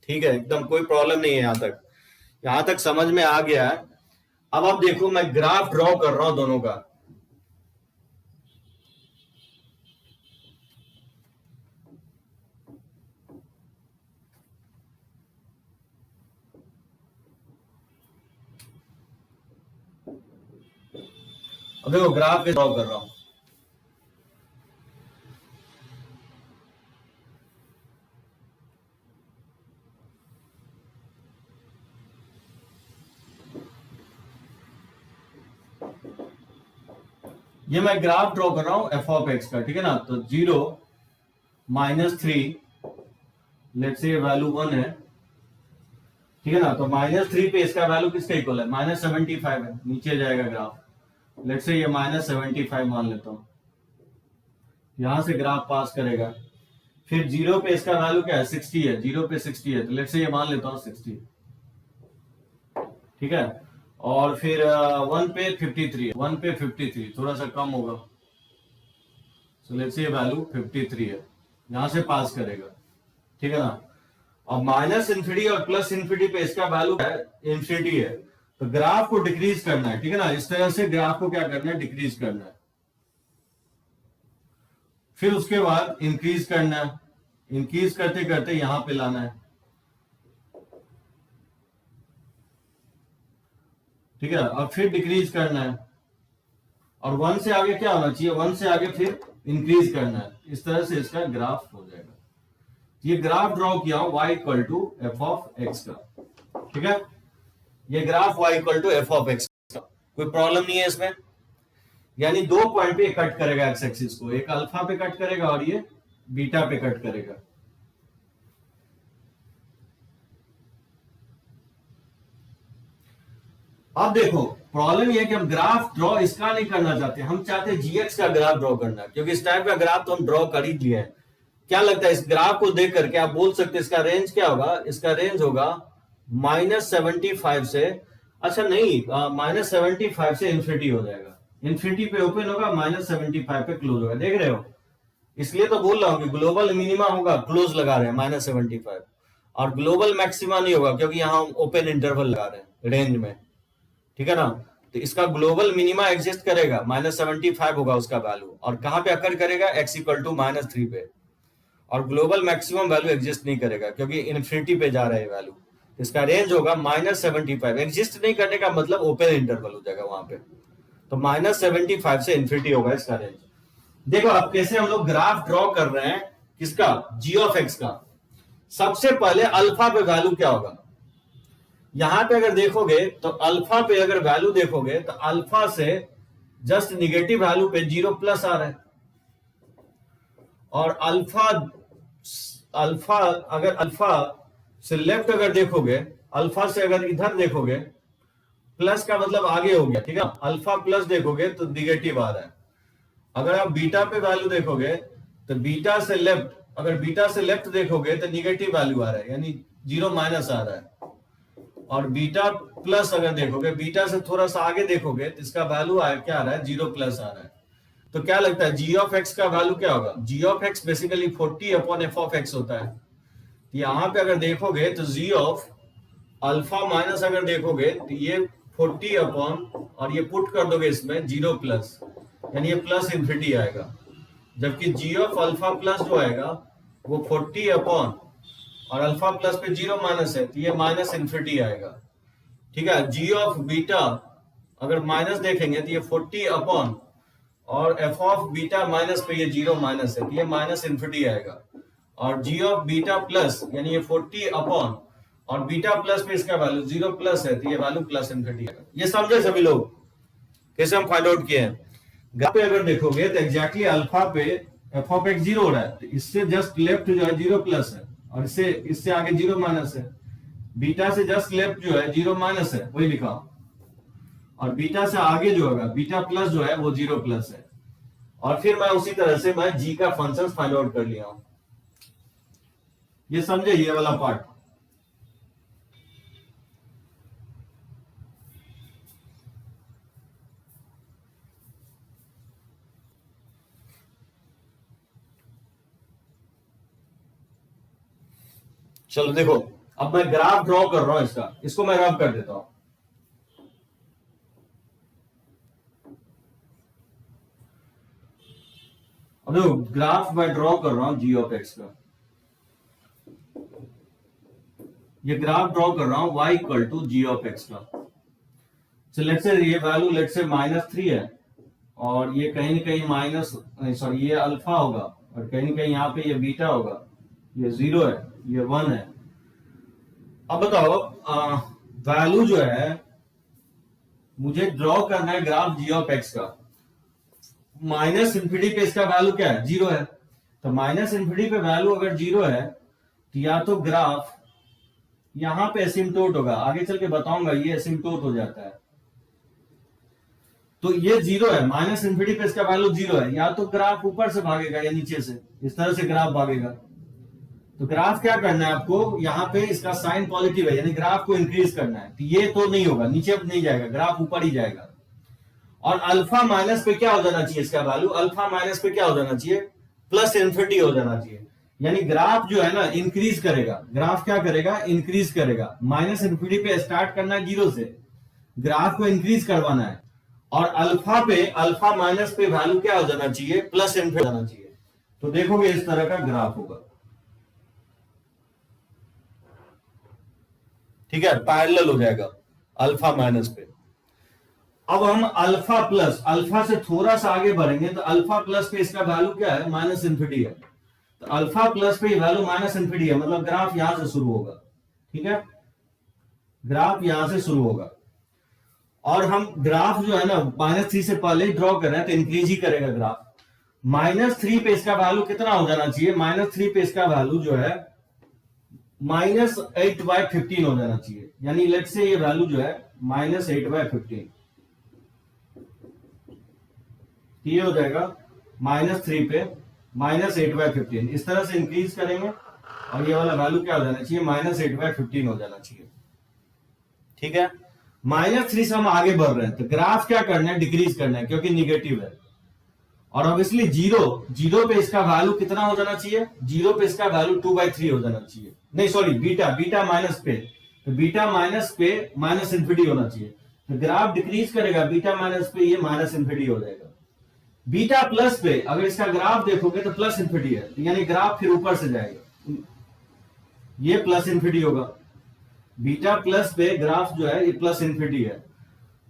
ठीक है, एकदम कोई प्रॉब्लम नहीं है। यहां तक समझ में आ गया है। अब आप देखो, मैं ग्राफ ड्रॉ कर रहा हूं दोनों का। अब देखो, ग्राफ ड्रॉ कर रहा हूं। ये मैं ग्राफ ड्रॉ कर रहा हूं एफ ऑफ एक्स का, ठीक है ना? तो 0 -3, लेट्स से वैल्यू 1 है, ठीक है ना? तो -3 पे इसका वैल्यू किसका इक्वल है? -75 है। नीचे जाएगा ग्राफ, लेट्स से ये -75 मान लेता हूं। यहां से ग्राफ पास करेगा, फिर 0 पे इसका वैल्यू क्या है 60 है, 0 पे 60 है, तो लेट्स से ये मान लेता हूं 60, ठीक है। और फिर 1 पे 53 है, 1 पे 53 थोड़ा सा कम होगा, सो लेट्स से ये वैल्यू 53 है, यहां से पास करेगा, ठीक है ना। और माइनस इन्फिनिटी और प्लस इन्फिनिटी पे इसका वैल्यू है इन्फिनिटी है, तो ग्राफ को डिक्रीज करना है, ठीक है ना। इस तरह से ग्राफ को क्या करना है, डिक्रीज करना है, फिर उसके बाद इंक्रीज करना है, इंक्रीज करते करते यहां पे लाना है, ठीक है। और फिर डिक्रीज करना है, और 1 से आगे क्या होना चाहिए, 1 से आगे फिर इंक्रीज करना है, इस तरह से इसका ग्राफ हो जाएगा। ये ग्राफ ड्रॉ किया हूं y equal to f of x का, ठीक है। ये graph y equal to f of x का, कोई प्रॉब्लम नहीं है इसमें। यानी 2 पॉइंट पे कट करेगा एक्स एक्सिस को, एक अल्फा पे कट करेगा और ये बीटा पे कट करेगा। अब देखो प्रॉब्लम ये है कि हम ग्राफ ड्रॉ इसका नहीं करना चाहते, हम चाहते हैं जीएक्स का ग्राफ ड्रॉ करना, क्योंकि इस टाइप का ग्राफ तो हम ड्रॉ कर ही लिए हैं। क्या लगता है इस ग्राफ को देख करके आप बोल सकते हैं इसका रेंज क्या होगा, इसका रेंज होगा -75 से, अच्छा नहीं, -75 से इन्फिनिटी हो जाएगा, इन्फिनिटी पे ओपन होगा, -75 पे क्लोज होगा, देख रहे हो। इसलिए तो बोल रहा हूं कि ग्लोबल मिनिमा होगा, क्लोज लगा रहे हैं -75, और ग्लोबल मैक्सिमा नहीं होगा क्योंकि यहां हम ओपन इंटरवल लगा रहे हैं रेंज में, ठीक है ना। तो इसका ग्लोबल मिनिमा एग्जिस्ट करेगा, -75 होगा उसका वैल्यू, और कहां पे अकर करेगा, x इक्वल टू -3 पे, और ग्लोबल मैक्सिमम वैल्यू एग्जिस्ट नहीं करेगा क्योंकि इन्फिनिटी पे जा रहा है वैल्यू। इसका रेंज होगा -75, एग्जिस्ट नहीं करने का मतलब ओपन इंटरवल हो जाएगा वहां पे, तो -75 से इन्फिनिटी होगा इसका रेंज। देखो अब कैसे हम लोग ग्राफ ड्रॉ कर रहे हैं, किसका, g ऑफ x का। सबसे पहले अल्फा पे वैल्यू क्या होगा, यहां पे अगर देखोगे तो अल्फा पे अगर वैल्यू देखोगे तो अल्फा से जस्ट निगेटिव वैल्यू पे 0+ आ रहा है, और अल्फा अगर अल्फा से लेफ्ट अगर देखोगे, अल्फा से अगर इधर देखोगे, प्लस का मतलब आगे हो गया, ठीक है। अल्फा प्लस देखोगे तो निगेटिव आ रहा है। अगर आप बीटा पे वैल्यू देखोगे तो बीटा से लेफ्ट, अगर बीटा से लेफ्ट देखोगे तो निगेटिव वैल्यू आ रहा है, यानी 0- आ रहा है। और बीटा प्लस अगर देखोगे, बीटा से थोड़ा सा आगे देखोगे तो इसका वैल्यू क्या आ रहा है, 0+ आ रहा है। तो क्या लगता है g ऑफ x का वैल्यू क्या होगा, g of x basically 40/f of x होता है। यहां पे अगर देखोगे तो g ऑफ अल्फा माइनस अगर देखोगे तो ये 40 और ये पुट कर दोगे इसमें 0+, यानी ये प्लस इन्फिनिटी आएगा, जबकि g ऑफ अल्फा प्लस जो आएगा वो 40 और अल्फा प्लस पे 0- है तो ये माइनस इन्फिनिटी आएगा, ठीक है। g ऑफ बीटा अगर माइनस देखेंगे तो ये 40 और f ऑफ बीटा माइनस पे ये 0- है तो ये माइनस इन्फिनिटी आएगा, और g ऑफ बीटा प्लस यानी ये 40 और बीटा प्लस पे इसका वैल्यू 0+ है तो ये वैल्यू प्लस इन्फिनिटी आएगा। ये समझे सभी लोग कैसे हम फाइंड आउट किए हैं। ग्राफ पे अगर देखोगे तो एग्जैक्टली अल्फा पे f ऑफ x 0 हो रहा है, तो इससे जस्ट लेफ्ट जो है 0+ है, और इससे आगे 0- है। बीटा से जस्ट लेफ्ट जो है 0- है, वही लिखा, और बीटा से आगे जो होगा बीटा प्लस जो है वो 0+ है। और फिर मैं उसी तरह से मैं g का फंक्शन फाइंड आउट कर लिया हूं। ये समझे ये वाला पार्ट। चलो देखो अब मैं ग्राफ ड्रॉ कर रहा हूं इसका, इसको मैं रब कर देता हूं। अब देखो ग्राफ मैं ड्रॉ कर रहा हूं g ऑफ x का, ये ग्राफ ड्रॉ कर रहा हूं y equal to g of x का। so लेट्स से ये वैल्यू लेट्स से -3 है, और ये कहीं ना कहीं माइनस, सॉरी ये अल्फा होगा, और कहीं ना कहीं यहाँ पे ये बीटा होगा, ये 0 है, ये 1 है। अब बताओ वैल्यू जो है मुझे ड्रॉ करना है ग्राफ g ऑफ x का, माइनस इन्फिनिटी पे इसका वैल्यू क्या है, 0 है। तो माइनस इन्फिनिटी पे वैल्यू अगर 0 है तो या तो ग्राफ यहां पे एसिम्प्टोट होगा, आगे चल के बताऊंगा ये एसिम्प्टोट हो जाता है, तो ये 0 है, माइनस इन्फिनिटी पे इसका वैल्यू 0 है, या तो ग्राफ ऊपर से भागेगा या नीचे से, इस तरह से ग्राफ भागेगा, तो ग्राफ क्या करना है आपको, यहाँ पे इसका साइन पॉजिटिव है, यानी ग्राफ को इंक्रीज करना है। तो ये तो नहीं होगा, नीचे नहीं जाएगा, ग्राफ ऊपर ही जाएगा। और अल्फा माइनस पे क्या हो जाना चाहिए इसका वैल्यू, अल्फा माइनस पे क्या हो जाना चाहिए, प्लस इन्फिनिटी हो जाना चाहिए। यानी ग्राफ जो है ना इंक्रीज करेगा, ग्राफ क्या करेगा, इंक्रीज करेगा। माइनस इन्फिनिटी पे स्टार्ट करना है, जीरो से ग्राफ को इंक्रीज करवाना है। और अल्फा पे, अल्फा माइनस पे वैल्यू क्या हो जाना चाहिए, प्लस इन्फिनिटी जाना चाहिए। तो देखोगे इस तरह का ग्राफ होगा, ठीक है, पैरेलल हो जाएगा अल्फा माइनस पे। अब हम अल्फा प्लस, अल्फा से थोड़ा सा आगे बढ़ेंगे तो अल्फा प्लस पे इसका वैल्यू क्या है, माइनस इन्फिनिटी है। तो अल्फा प्लस पे वैल्यू माइनस इन्फिनिटी है, मतलब ग्राफ यहां से शुरू होगा, ठीक है, ग्राफ यहां से शुरू होगा। और हम ग्राफ जो है ना -3 से पहले ही ड्रॉ कर रहे हैं तो इंक्रीज ही करेगा ग्राफ। -3 पे इसका वैल्यू कितना हो जाना चाहिए, -3 पे इसका वैल्यू जो है -8/15 हो जाना चाहिए। यानी लेट से ये वैल्यू जो है -8/15, ये हो जाएगा -3 पे -8/15। इस तरह से इंक्रीज करेंगे और ये वाला वैल्यू क्या हो जाना चाहिए, -8/15 हो जाना चाहिए, ठीक है। -3 से हम आगे बढ़ रहे हैं तो ग्राफ क्या करना है, डिक्रीज करना है, क्योंकि निगेटिव है। और ऑब्वियसली जीरो पे इसका वैल्यू कितना हो जाना चाहिए, जीरो पे इसका वैल्यू 2/3 हो जाना चाहिए। नहीं सॉरी, बीटा माइनस पे, तो बीटा माइनस पे माइनस इन्फिनिटी होना चाहिए। तो ग्राफ डिक्रीज करेगा, बीटा माइनस पे ये माइनस इन्फिनिटी हो जाएगा। बीटा प्लस पे अगर इसका ग्राफ देखोगे तो प्लस इन्फिनिटी है, तो यानी ग्राफ फिर ऊपर से जाएगा, ये प्लस इन्फिनिटी होगा। बीटा प्लस पे ग्राफ जो है ये प्लस इन्फिनिटी है।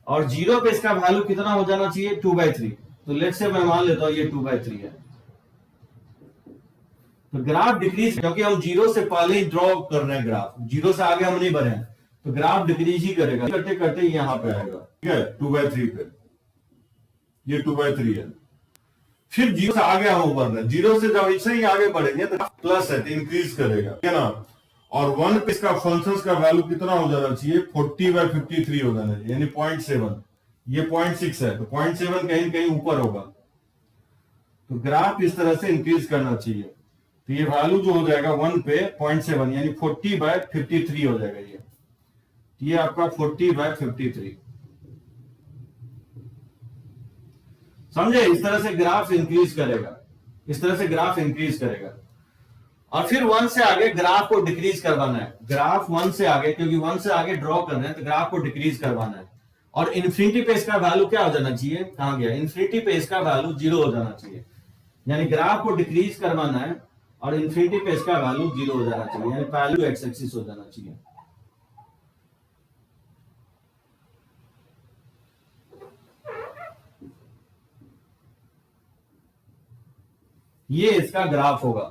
और जीरो पे इसका वैल्यू कितना हो जाना चाहिए, 2/3। तो लेट से मैं मान लेता हूं ये 2/3 है। तो ग्राफ डिक्रीज, क्योंकि हम जीरो से पहले ही ड्रॉ कर रहे हैं ग्राफ, जीरो से आगे हम नहीं बढ़े हैं, तो ग्राफ डिक्रीज ही करेगा, करते करते यहां पे आएगा, ठीक है, 2/3 पे, ये 2/3 है। फिर जीरो से आगे हम बढ़ रहे हैं, जीरो से जब इससे ही आगे बढ़ेंगे तो प्लस है तो इंक्रीज करेगा, है ना। और 1 पे इसका फंक्शन का वैल्यू कितना हो जाना चाहिए, 40/53 हो जाना चाहिए, यानी 0.7। ये 0.6 है तो 0.7 कहीं कहीं ऊपर होगा। तो ग्राफ इस तरह से इंक्रीज करना चाहिए। तो ये वैल्यू जो हो जाएगा 1 पे 0.7 यानी 40/53 हो जाएगा। ये आपका 40/53, समझे। इस तरह से ग्राफ इंक्रीज करेगा, इस तरह से ग्राफ इंक्रीज करेगा। और फिर 1 से आगे ग्राफ को डिक्रीज करवाना है, ग्राफ 1 से आगे, क्योंकि 1 से आगे ड्रॉ कर रहे हैं तो ग्राफ को डिक्रीज करवाना है। और इन्फिनिटी पे इसका वैल्यू क्या हो जाना चाहिए, कहां गया, इन्फिनिटी पे इसका वैल्यू 0 हो जाना चाहिए। यानी ग्राफ को डिक्रीज करवाना है और इन्फिनिटी पे इसका वैल्यू 0 हो जाना चाहिए, यानी वैल्यू एक्स एक्सिस हो जाना चाहिए। ये इसका ग्राफ होगा।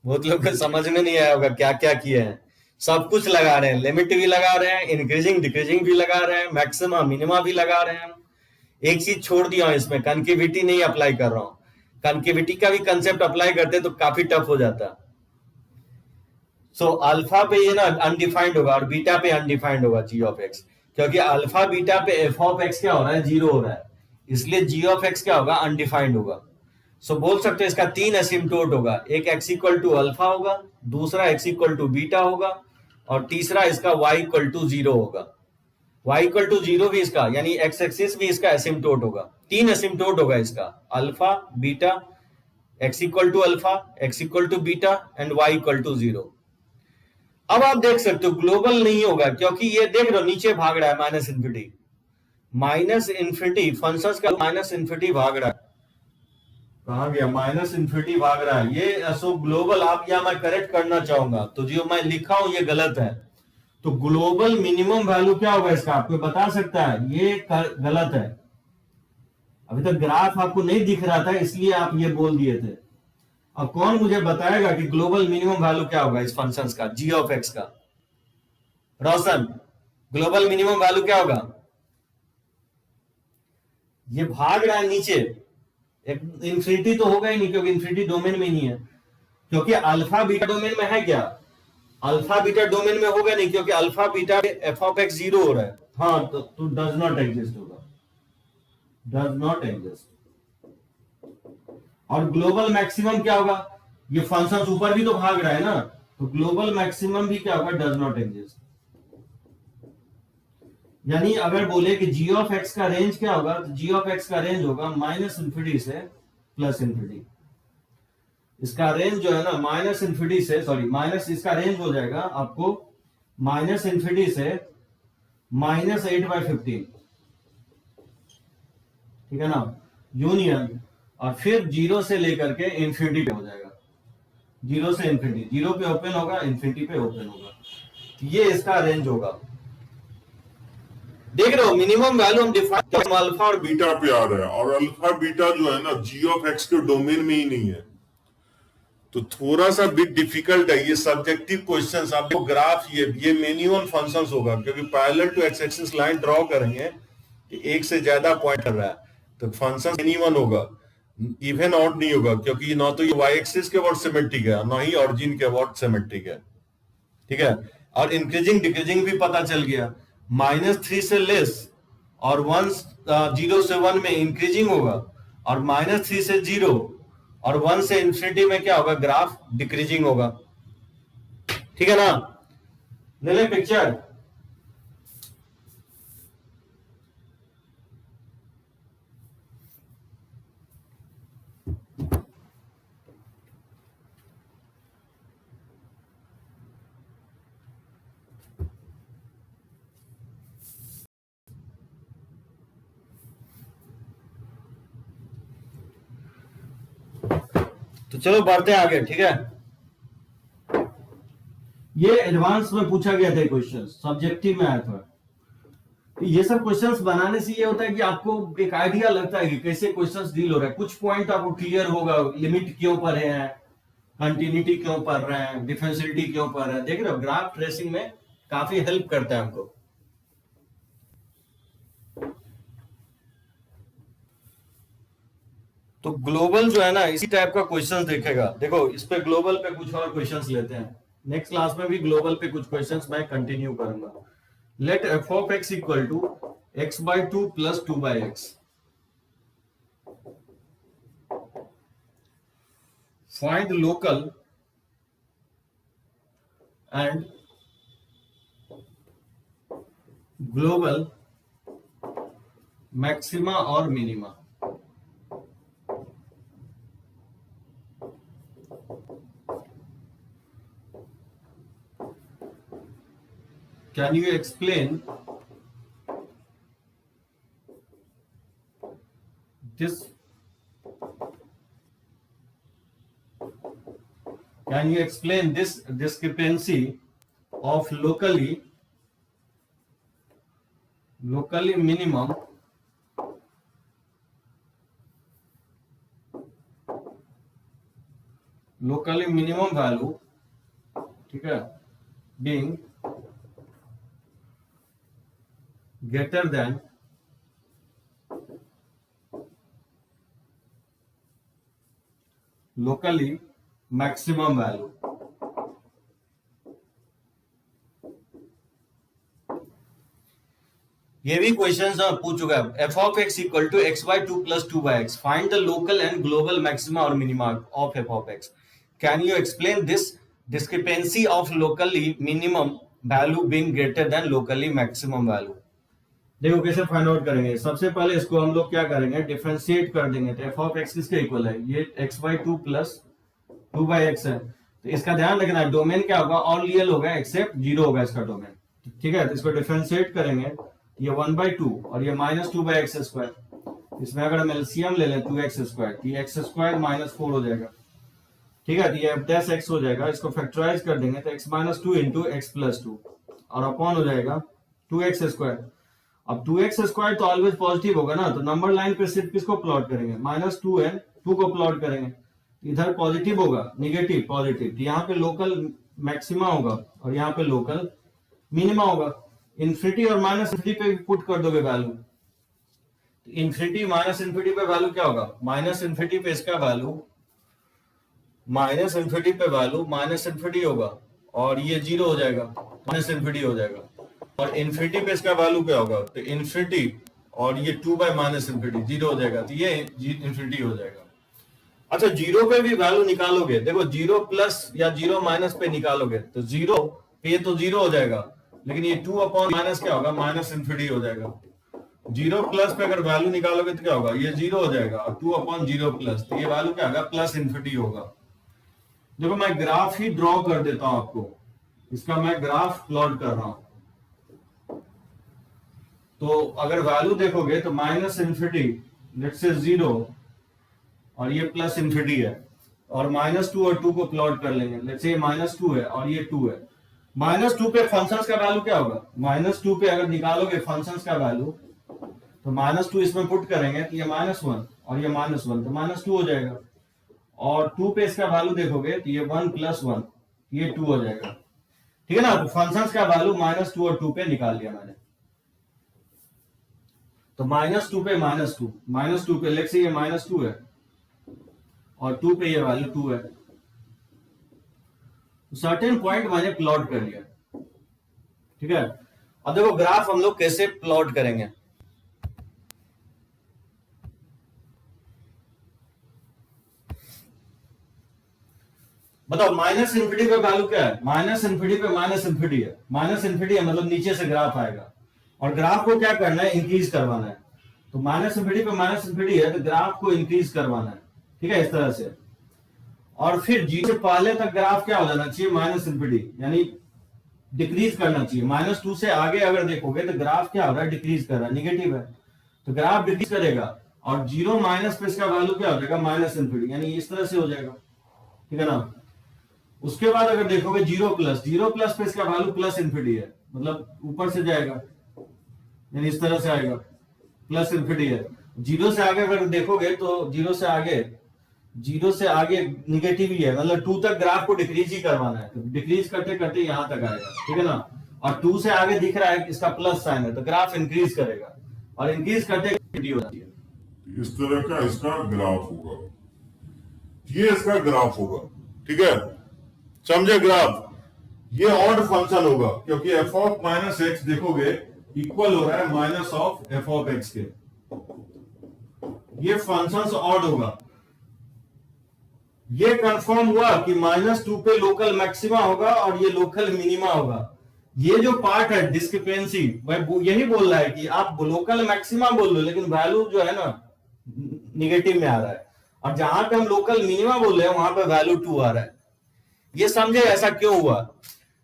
बहुत लोग को समझ में नहीं आया होगा क्या क्या किए हैं, सब कुछ लगा रहे हैं, लिमिट भी लगा रहे हैं, इंक्रीजिंग डिक्रीजिंग भी लगा रहे हैं, मैक्सिमा मिनिमा भी लगा रहे हैं। एक चीज छोड़ दिया हूं इसमें, कनकेविटी नहीं अप्लाई कर रहा हूं। कनकेविटी का भी कंसेप्ट अप्लाई करते तो काफी टफ हो जाता। सो अल्फा पे ये ना अनडिफाइंड होगा और बीटा पे अनडिफाइंड होगा जी ऑफ एक्स, क्योंकि अल्फा बीटा पे एफ ऑफ एक्स क्या हो रहा है, 0 हो रहा है, इसलिए जी ऑफ एक्स क्या होगा, अनडिफाइंड होगा। सो बोल सकते हैं इसका 3 एसिम्प्टोट होगा, एक x इक्वल टू अल्फा होगा, दूसरा x इक्वल टू बीटा होगा और तीसरा इसका y इक्वल टू 0 होगा। y इक्वल टू 0 भी इसका, यानी x एक्सिस भी इसका एसिम्प्टोट होगा। 3 एसिम्प्टोट होगा इसका, alpha beta, x equal to alpha, x equal to beta and y equal to 0। अब आप देख सकते हो ग्लोबल नहीं होगा, क्योंकि ये देख रहे हो नीचे भाग रहा है माइनस इन्फिनिटी, फंक्शंस का माइनस इन्फिनिटी भाग रहा है, कहां गया, माइनस इन्फिनिटी भाग रहा है। ये असो ग्लोबल, आप या मैं करेक्ट करना चाहूंगा, तो जो मैं लिखा हूं ये गलत है। तो ग्लोबल मिनिमम वैल्यू क्या होगा इसका, आपको बता सकता है, ये गलत है। अभी तक ग्राफ आपको नहीं दिख रहा था इसलिए आप ये बोल दिए थे। अब कौन मुझे बताएगा कि ग्लोबल मिनिमम वैल्यू क्या होगा इस फंक्शन का, जी ऑफ एक्स का, रोशन, ग्लोबल मिनिमम वैल्यू क्या होगा। ये भाग रहा है नीचे, इन्फिनिटी तो होगा ही नहीं, क्योंकि इन्फिनिटी डोमेन में नहीं है, क्योंकि अल्फा बीटा डोमेन में है क्या, अल्फा बीटा डोमेन में होगा नहीं, क्योंकि alpha beta F of x 0 हो रहा है। हाँ, तो डज नॉट एग्जिस्ट होगा, डज नॉट एग्जिस्ट। और ग्लोबल मैक्सिमम क्या होगा, ये फंक्शन ऊपर भी तो भाग रहा है ना, तो ग्लोबल मैक्सिमम भी क्या होगा, डज नॉट एग्जिस्ट। यानी अगर बोले कि जी ऑफ एक्स का रेंज क्या होगा, तो जी ऑफ एक्स का रेंज होगा माइनस इंफिनिटी से प्लस इंफिनिटी। इसका रेंज जो है ना माइनस इंफिनिटी से, सॉरी माइनस, इसका रेंज हो जाएगा आपको माइनस इंफिनिटी से -8/15, ठीक है ना, यूनियन, और फिर जीरो से लेकर के इंफिनिटी पे हो जाएगा, जीरो से इंफिनिटी, जीरो पे ओपन होगा, इंफिनिटी पे ओपन होगा, ये इसका रेंज होगा। देख रहे हो, मिनिमम वैल्यू हम डिफाइन अल्फा और बीटा पे आ रहा है, और अल्फा बीटा जो है ना जी ऑफ एक्स के डोमेन में ही नहीं है, तो थोड़ा सा बिट डिफिकल्ट है ये सब्जेक्टिव क्वेश्चंस। आपको ग्राफ ये मिनिमम फंक्शंस होगा, क्योंकि parallel to x axis line draw करेंगे कि एक से ज्यादा पॉइंट कर रहा है, तो फंक्शन मिनिमम होगा, इवन ऑड नहीं होगा, क्योंकि ना तो ये वाई एक्सिस के वर्ड सिमेट्रिक है, ना ही ऑरिजिन के वर्ड सिमेट्रिक है, ठीक है। और इंक्रीजिंग डिक्रीजिंग भी पता चल गया, -3 से लेस और 0 से 1 में इंक्रीजिंग होगा, और -3 से 0 और 1 से इंफिनिटी में क्या होगा, ग्राफ डिक्रीजिंग होगा, ठीक है ना। ले ले पिक्चर। तो चलो बढ़ते हैं आगे, ठीक है। ये एडवांस में पूछा गया था क्वेश्चन, सब्जेक्टिव में आया था। तो ये सब क्वेश्चंस बनाने से ये होता है कि आपको एक आइडिया लगता है कि कैसे क्वेश्चंस डील हो रहा है, कुछ पॉइंट आपको क्लियर होगा, लिमिट क्यों पढ़ रहे हैं, कंटिन्यूटी क्यों पढ़ रहे हैं, डिफरेंशियलिटी क्यों पढ़ रहे हैं। देख रहे हो, ग्राफ ट्रेसिंग में काफी हेल्प करता है हमको। तो ग्लोबल जो है ना इसी टाइप का क्वेश्चंस देखेगा। देखो इस पे ग्लोबल पे कुछ और क्वेश्चंस लेते हैं, नेक्स्ट क्लास में भी ग्लोबल पे कुछ क्वेश्चंस मैं कंटिन्यू करूंगा। Let f of x equal to x/2 + 2/x, find local and global maxima और minima. Can you explain this? Can you explain this discrepancy of locally minimum value, ठीक है, being greater than locally maximum value? ये भी question पूछ चुका है। F of x equal to x/2 + 2/x, find the local and global maxima और minima of F of X. Can you explain this discrepancy of locally minimum value being greater than locally maximum value. देखो कैसे find out करेंगे। सबसे पहले इसको हम लोग क्या करेंगे, डिफरेंशिएट कर देंगे। तो एफ ऑफ एक्स किसके इक्वल है, ये x/2 + 2/x है, तो इसका ध्यान रखना है डोमेन क्या होगा, ऑल रियल होगा एक्सेप्ट 0 होगा इसका डोमेन, ठीक है। तो इसको डिफरेंशिएट करेंगे, ये 1/2 और ये -2/x², इसमें अगर हम एलसीएम ले लें 2x², तो ये x² -4 हो जाएगा, ठीक है। तो ये f' हो जाएगा, इसको फैक्टराइज कर देंगे तो x - 2 × x + 2 और अपॉन हो जाएगा 2x²। अब 2x² तो ऑलवेज पॉजिटिव होगा ना, तो नंबर लाइन पे सिर्फ किसको प्लॉट करेंगे, -2 एंड 2 को प्लॉट करेंगे, इधर पॉजिटिव होगा, निगेटिव पॉजिटिव, तो यहाँ पे लोकल मैक्सिमा होगा और यहाँ पे लोकल मिनिमा होगा। इन्फिनिटी और -इन्फिनिटी पे पुट कर दोगे वैल्यू, इन्फिनिटी -इन्फिनिटी पे वैल्यू क्या होगा, -इन्फिनिटी पे इसका वैल्यू, -इन्फिनिटी पे वैल्यू -इन्फिनिटी होगा और ये 0 हो जाएगा, -इन्फिनिटी हो जाएगा, और इन्फिनिटी पे इसका वैल्यू क्या होगा, तो इन्फिनिटी और ये 2/-इन्फिनिटी 0 हो जाएगा, तो ये इन्फिनिटी हो जाएगा। अच्छा, जीरो पे भी वैल्यू निकालोगे, देखो जीरो प्लस या जीरो माइनस पे निकालोगे तो जीरो पे तो जीरो हो जाएगा, लेकिन ये 2 अपॉन माइनस क्या होगा, माइनस इन्फिनिटी हो जाएगा। जीरो प्लस पे अगर वैल्यू निकालोगे तो क्या होगा, ये जीरो हो जाएगा, और 2 अपॉन जीरो प्लस, तो ये वैल्यू क्या होगा, प्लस इन्फिनिटी होगा। देखो मैं ग्राफ ही ड्रॉ कर देता हूं आपको, इसका मैं ग्राफ प्लॉट कर रहा हूं। तो अगर वैल्यू देखोगे तो minus infinity, let's say zero, और ये प्लस इन्फिनिटी है, और -2 और 2 को प्लॉट कर लेंगे, लेट्स से -2 है और ये 2 है। -2 पे फंक्शंस का वैल्यू क्या होगा, -2 पे अगर निकालोगे फंक्शंस का वैल्यू तो -2 इसमें पुट करेंगे तो ये -1 और ये -1, तो -2 हो जाएगा। और 2 पे इसका वैल्यू देखोगे तो ये 1 + 1, ये 2 हो जाएगा। ठीक है ना, तो फंक्शंस का वैल्यू -2 और 2 पे निकाल लिया मैंने। तो -2 पे -2 पे लेट्स से ये -2 है और 2 पे ये वैल्यू 2 है। सर्टेन पॉइंट मैंने प्लॉट कर लिया। ठीक है, अब देखो ग्राफ हम लोग कैसे प्लॉट करेंगे। बताओ, माइनस इन्फिनिटी पे वैल्यू क्या है, माइनस इन्फिनिटी पे माइनस इन्फिनिटी है, माइनस इन्फिनिटी है मतलब नीचे से ग्राफ आएगा, और ग्राफ को क्या करना है, इंक्रीज करवाना है। तो माइनस इन्फिनिटी पे माइनस इन्फिनिटी है तो ग्राफ को इंक्रीज करवाना है। ठीक है, इस तरह से। और फिर जी से पहले तक ग्राफ क्या हो जाना चाहिए, माइनस इन्फिनिटी, यानी डिक्रीज करना चाहिए। -2 से आगे अगर देखोगे तो ग्राफ क्या हो रहा है, डिक्रीज कर रहा है, निगेटिव है, तो ग्राफ डिक्रीज करेगा, और जीरो माइनस पे इसका वैल्यू क्या हो जाएगा, माइनस इन्फिनिटी, यानी इस तरह से हो जाएगा। ठीक है ना। उसके बाद अगर देखोगे जीरो प्लस पे इसका वैल्यू प्लस इन्फिनिटी है, मतलब ऊपर से जाएगा, यानी इस तरह से आएगा, प्लस इन्फिनिटी है। जीरो से आगे अगर देखोगे तो जीरो से आगे निगेटिव ही है, मतलब 2 तक ग्राफ को डिक्रीज ही करवाना है, तो डिक्रीज करते करते यहां तक आएगा। ठीक है ना, और 2 से आगे दिख रहा है कि इसका प्लस साइन है, तो ग्राफ इंक्रीज करेगा, और इंक्रीज करते हो जाती है। इस तरह का इसका ग्राफ होगा, ये इसका ग्राफ होगा। ठीक है, समझे ग्राफ, ये ऑड फंक्शन होगा क्योंकि f ऑफ -x देखोगे इक्वल हो रहा है minus of f of x के, ये फंक्शन ऑड होगा। ये कंफर्म हुआ कि -2 पे लोकल मैक्सिमा होगा और ये लोकल मिनिमा होगा। ये जो पार्ट है डिस्क्रिपेंसी, वह यही बोल रहा है कि आप लोकल मैक्सिमा बोल लो लेकिन वैल्यू जो है ना निगेटिव में आ रहा है, और जहां पे हम लोकल मिनिमा बोल रहे हैं वहां पे वैल्यू 2 आ रहा है। ये समझे ऐसा क्यों हुआ,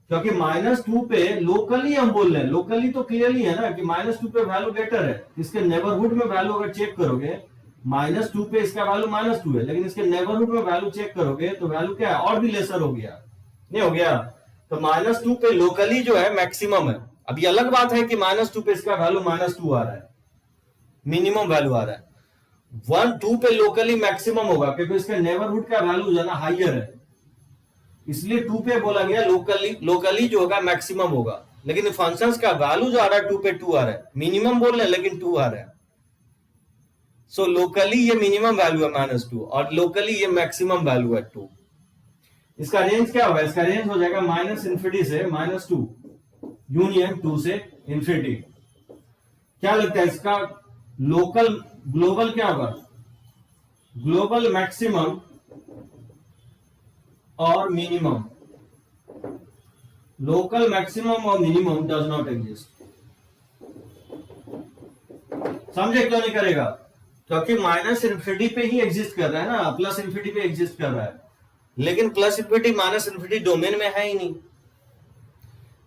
क्योंकि -2 पे लोकली हम बोल रहे हैं, लोकली तो क्लियरली है ना कि -2 पे वैल्यू ग्रेटर है, इसके नेबरहुड में वैल्यू अगर चेक करोगे -2 पे इसका वैल्यू -2 है, लेकिन इसके नेबरहुड में वैल्यू चेक करोगे तो वैल्यू क्या है, और भी लेसर हो गया, नहीं हो गया। तो -2 पे लोकली जो है मैक्सिमम है। अब ये अलग बात है कि -2 पे इसका वैल्यू -2 आ रहा है, मिनिमम वैल्यू आ रहा है। 1-2 पे लोकली मैक्सिमम होगा क्योंकि इसके नेबरहुड का वैल्यू जो है ना हाइयर है, इसलिए 2 पे बोला गया लोकली जो होगा मैक्सिमम होगा। लेकिन फंक्शंस का वैल्यू जो आ रहा है 2 पे 2 आ रहा है, मिनिमम बोल रहे हैं लेकिन 2 आ रहा है। सो लोकली ये मिनिमम वैल्यू है -2 और लोकली ये मैक्सिमम वैल्यू है 2। इसका रेंज क्या होगा, इसका रेंज हो जाएगा -इन्फिनिटी से -2 यूनियन 2 से इन्फिनिटी। क्या लगता है इसका ग्लोबल क्या होगा, ग्लोबल मैक्सिमम और मिनिमम। लोकल मैक्सिमम और मिनिमम डज नॉट एग्जिस्ट। समझे क्यों नहीं करेगा, क्योंकि -इन्फिनिटी पे ही एग्जिस्ट कर रहा है ना, प्लस इन्फिनिटी पे एग्जिस्ट कर रहा है, लेकिन प्लस इन्फिनिटी -इन्फिनिटी डोमेन में है ही नहीं।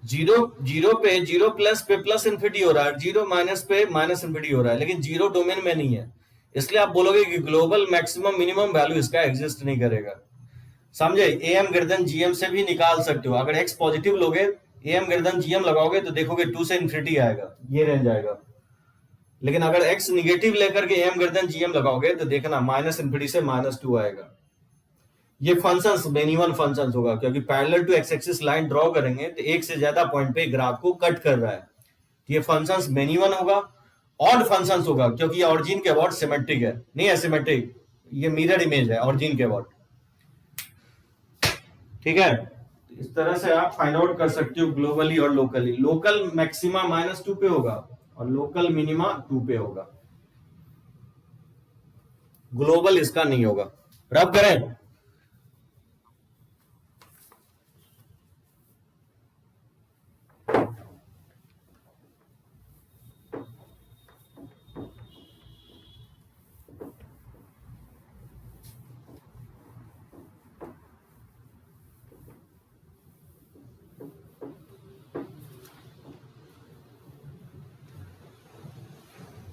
जीरो प्लस पे प्लस इन्फिनिटी हो रहा है, जीरो माइनस पे माइनस इन्फिनिटी हो रहा है, लेकिन जीरो डोमेन में नहीं है, इसलिए आप बोलोगे कि ग्लोबल मैक्सिमम मिनिमम वैल्यू इसका एग्जिस्ट नहीं करेगा। समझे, AM > GM से भी निकाल सकते हो। अगर x पॉजिटिव लोगे, AM > GM लगाओगे तो देखोगे 2 से इन्फिनिटी आएगा, ये रेंज आएगा। लेकिन अगर x निगेटिव लेकर के AM > GM लगाओगे तो देखना -इन्फिनिटी से -2 आएगा। ये फंक्शंस मिनिमम फंक्शंस होगा क्योंकि parallel to x axis line draw करेंगे तो एक से ज्यादा पॉइंट पे ग्राफ को कट कर रहा है, ये फंक्शंस मिनिमम होगा। ऑड फंक्शंस होगा क्योंकि ऑरिजिन के अबाउट सिमेट्रिक है, नहीं एसिमेट्रिक, ये मिरर इमेज है ऑरिजिन के अबाउट। ठीक है, इस तरह से आप फाइंड आउट कर सकते हो ग्लोबली और लोकली। लोकल मैक्सिमा -2 पे होगा और लोकल मिनिमा 2 पे होगा, ग्लोबल इसका नहीं होगा। रब करें।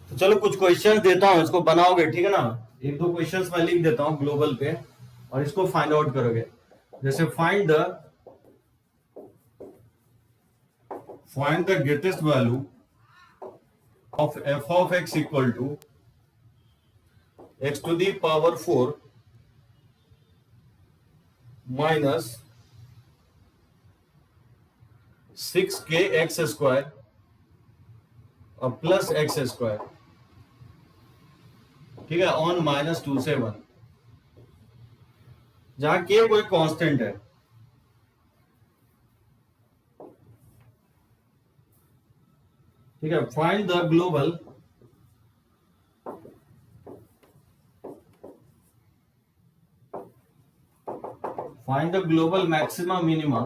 तो चलो कुछ क्वेश्चंस देता हूं, इसको बनाओगे, ठीक है ना। एक दो क्वेश्चंस मैं लिख देता हूं ग्लोबल पे और इसको फाइंड आउट करोगे। जैसे find the greatest value of F of x equal to x to the power 4 minus 6k x square और प्लस एक्स स्क्वायर, ठीक है, ऑन -2 से 1, जहां के कोई कांस्टेंट है। ठीक है, find the global maxima minima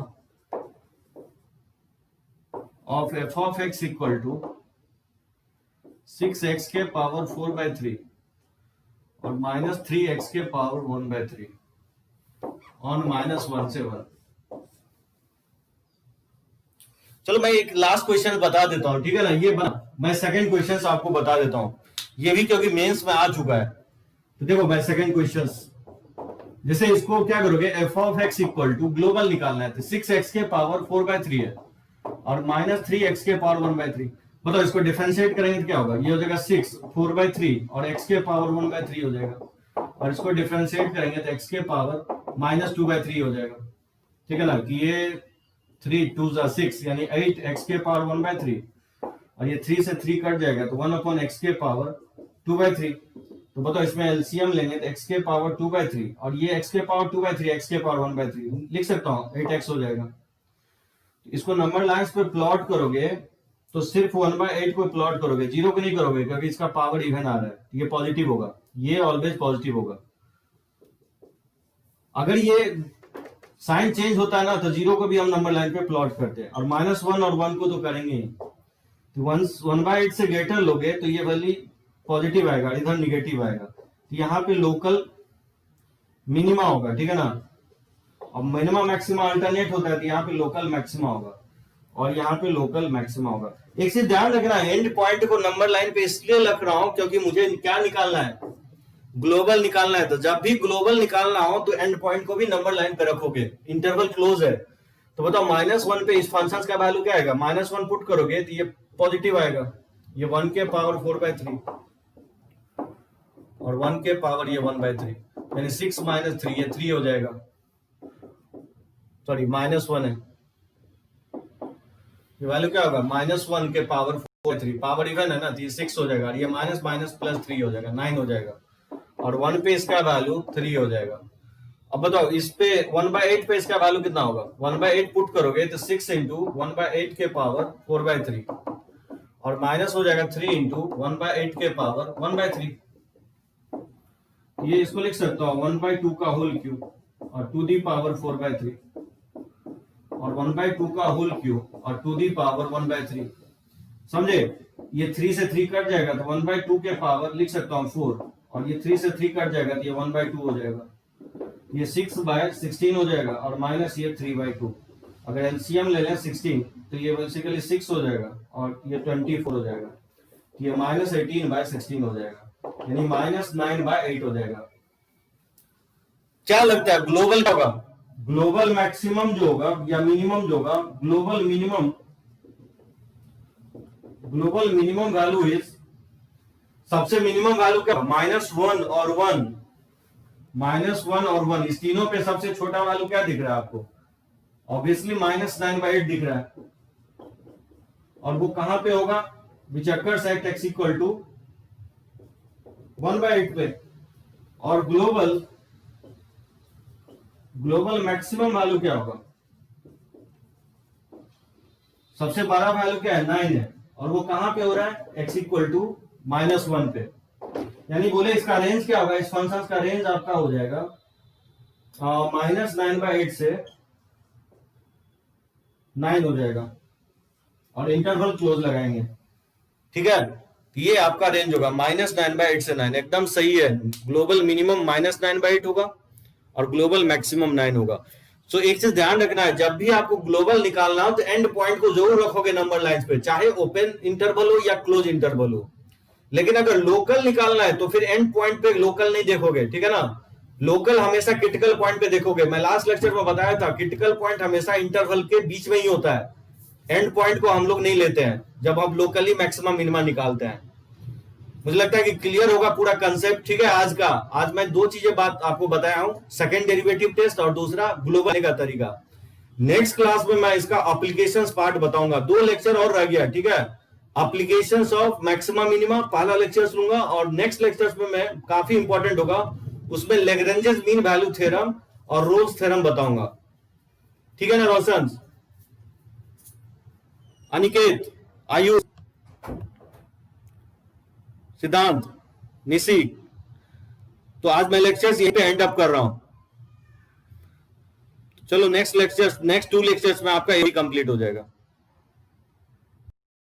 of F of x equal to 6x के पावर 4/3 और -3x के पावर 1/3 ऑन -1 से 1। चलो मैं एक लास्ट क्वेश्चन बता देता हूं, ठीक है ना। ये मैं सेकंड क्वेश्चन आपको बता देता हूं, ये भी क्योंकि मेंस में आ चुका है। तो देखो मैं सेकंड क्वेश्चन, जैसे इसको क्या करोगे, f of x equal to global निकालना है, तो 6x के पावर 4/3 है और -3x के पावर 1/3। बताओ इसको डिफरेंशिएट करेंगे तो क्या होगा, ये हो जाएगा 6 4/3 और x के पावर 1/3 हो जाएगा, और इसको डिफरेंशिएट करेंगे तो x के पावर -2/3 हो जाएगा, ठीक है ना। कि ये 3 2 6 यानी 8x के पावर 1/3 और ये 3 से 3 कट जाएगा तो 1/x के पावर 2/3। तो बताओ इसमें एलसीएम लेंगे तो x के पावर 2/3 और ये x के पावर 2/3 x के पावर 1/3 लिख सकता हूं, 8x हो जाएगा। इसको नंबर लाइंस पे प्लॉट करोगे तो सिर्फ 1/8 को प्लॉट करोगे, 0 को नहीं करोगे क्योंकि इसका पावर इवन आ रहा है, ये पॉजिटिव होगा, ये ऑलवेज पॉजिटिव होगा। अगर ये साइन चेंज होता है ना तो 0 को भी हम नंबर लाइन पे प्लॉट करते हैं, और -1 और 1 को तो करेंगे ही। तो 1/8 से ग्रेटर लोगे तो ये वैल्यू पॉजिटिव आएगा, इधर निगेटिव आएगा, तो यहाँ पे लोकल मिनिमा होगा, ठीक है ना। अब मिनिमा मैक्सिमा अल्टरनेट होता है तो यहाँ पे लोकल मैक्सिमा होगा और यहाँ पे लोकल मैक्सिमा होगा। एक चीज ध्यान रखना, एंड पॉइंट को नंबर लाइन पे इसलिए रख रहा हूं क्योंकि मुझे क्या निकालना है, ग्लोबल निकालना है। तो जब भी ग्लोबल निकालना हो तो एंड पॉइंट को भी नंबर लाइन पे रखोगे, इंटरवल क्लोज है। तो बताओ -1 पे इस फंक्शन का वैल्यू क्या आएगा, -1 पुट करोगे तो ये पॉजिटिव आएगा, ये 1 के पावर 4/3 और 1 के पावर ये 1/3 यानी 6 - 3 ये 3 हो जाएगा, सॉरी -1 है, ये वैल्यू क्या होगा, -1 के पावर 4/3, पावर इवन है ना तो ये 6 हो जाएगा, ये माइनस माइनस प्लस 3 हो जाएगा, 9 हो जाएगा, और 1 पे इसका वैल्यू 3 हो जाएगा। अब बताओ इस पे 1/8 पे इसका वैल्यू कितना होगा, 1/8 पुट करोगे तो 6 इंटू 1/8 के पावर 4/3 और माइनस हो जाएगा 3 इंटू 1/8 के पावर 1/3। ये इसको लिख सकता हूँ 1/2 का होल क्यूब और 2 दी पावर 4/3 और 1/2 का होल क्यूब और 2 दी पावर 1/3, समझे। ये 3 से 3 कट जाएगा तो 1/2 के पावर लिख सकता हूँ 4 और ये 3 से 3 कट जाएगा तो ये 1/2 हो जाएगा, ये 6/16 हो जाएगा और माइनस ये 3/2। अगर एलसीएम ले लें 16 तो ये बेसिकली 6 हो जाएगा और ये 24 हो जाएगा, तो ये -18/16 हो जाएगा यानी -9/8 हो जाएगा। क्या लगता है ग्लोबल क्या होगा, ग्लोबल मैक्सिमम जो होगा या मिनिमम जो होगा, ग्लोबल मिनिमम वैल्यू इज, सबसे मिनिमम वैल्यू क्या, -1 और 1, -1 और 1 इस तीनों पे सबसे छोटा वैल्यू क्या दिख रहा है आपको, ऑब्वियसली -9/8 दिख रहा है, और वो कहां पे होगा, which occurs at x equal to 1/8 पे। और ग्लोबल मैक्सिमम वैल्यू क्या होगा, सबसे बड़ा वैल्यू क्या है, 9 है, और वो कहां पे हो रहा है, x इक्वल टू -1 पे। यानी बोले इसका रेंज क्या होगा, इस फंक्शन का रेंज आपका हो जाएगा -9/8 से 9 हो जाएगा और इंटरवल क्लोज लगाएंगे। ठीक है, ये आपका रेंज होगा -9/8 से 9, एकदम सही है। ग्लोबल मिनिमम -9/8 होगा और ग्लोबल मैक्सिमम 9 होगा। सो एक चीज ध्यान रखना है, जब भी आपको ग्लोबल निकालना हो तो एंड पॉइंट को जरूर रखोगे नंबर लाइंस पे, चाहे ओपन इंटरवल हो या क्लोज इंटरवल हो। लेकिन अगर लोकल निकालना है तो फिर एंड पॉइंट पे लोकल नहीं देखोगे, ठीक है ना। लोकल हमेशा क्रिटिकल पॉइंट पे देखोगे। मैं लास्ट लेक्चर में बताया था क्रिटिकल पॉइंट हमेशा इंटरवल के बीच में ही होता है, एंड पॉइंट को हम लोग नहीं लेते हैं जब आप लोकली मैक्सिमम मिनिमम निकालते हैं। मुझे लगता है कि क्लियर होगा पूरा कंसेप्ट। ठीक है, आज मैं दो चीजें बात आपको बताया हूं, सेकंड डेरिवेटिव टेस्ट और दूसरा ग्लोबल का तरीका। नेक्स्ट क्लास में मैं इसका एप्लीकेशंस पार्ट बताऊंगा। 2 लेक्चर और रह गया, ठीक है। एप्लीकेशंस ऑफ मैक्सिमम मिनिमम पहला लेक्चर लूंगा और नेक्स्ट लेक्चर्स में मैं काफी इंपॉर्टेंट होगा, उसमें लैग्रेंजेस मीन वैल्यू थ्योरम और रोल्स थ्योरम बताऊंगा। ठीक है ना रोशन, अनिकेत, आयुष, सिद्धांत, निशी। तो आज मैं लेक्चर्स यहीं पे एंड अप कर रहा हूं। चलो नेक्स्ट 2 लेक्चर्स में आपका यही कंप्लीट हो जाएगा।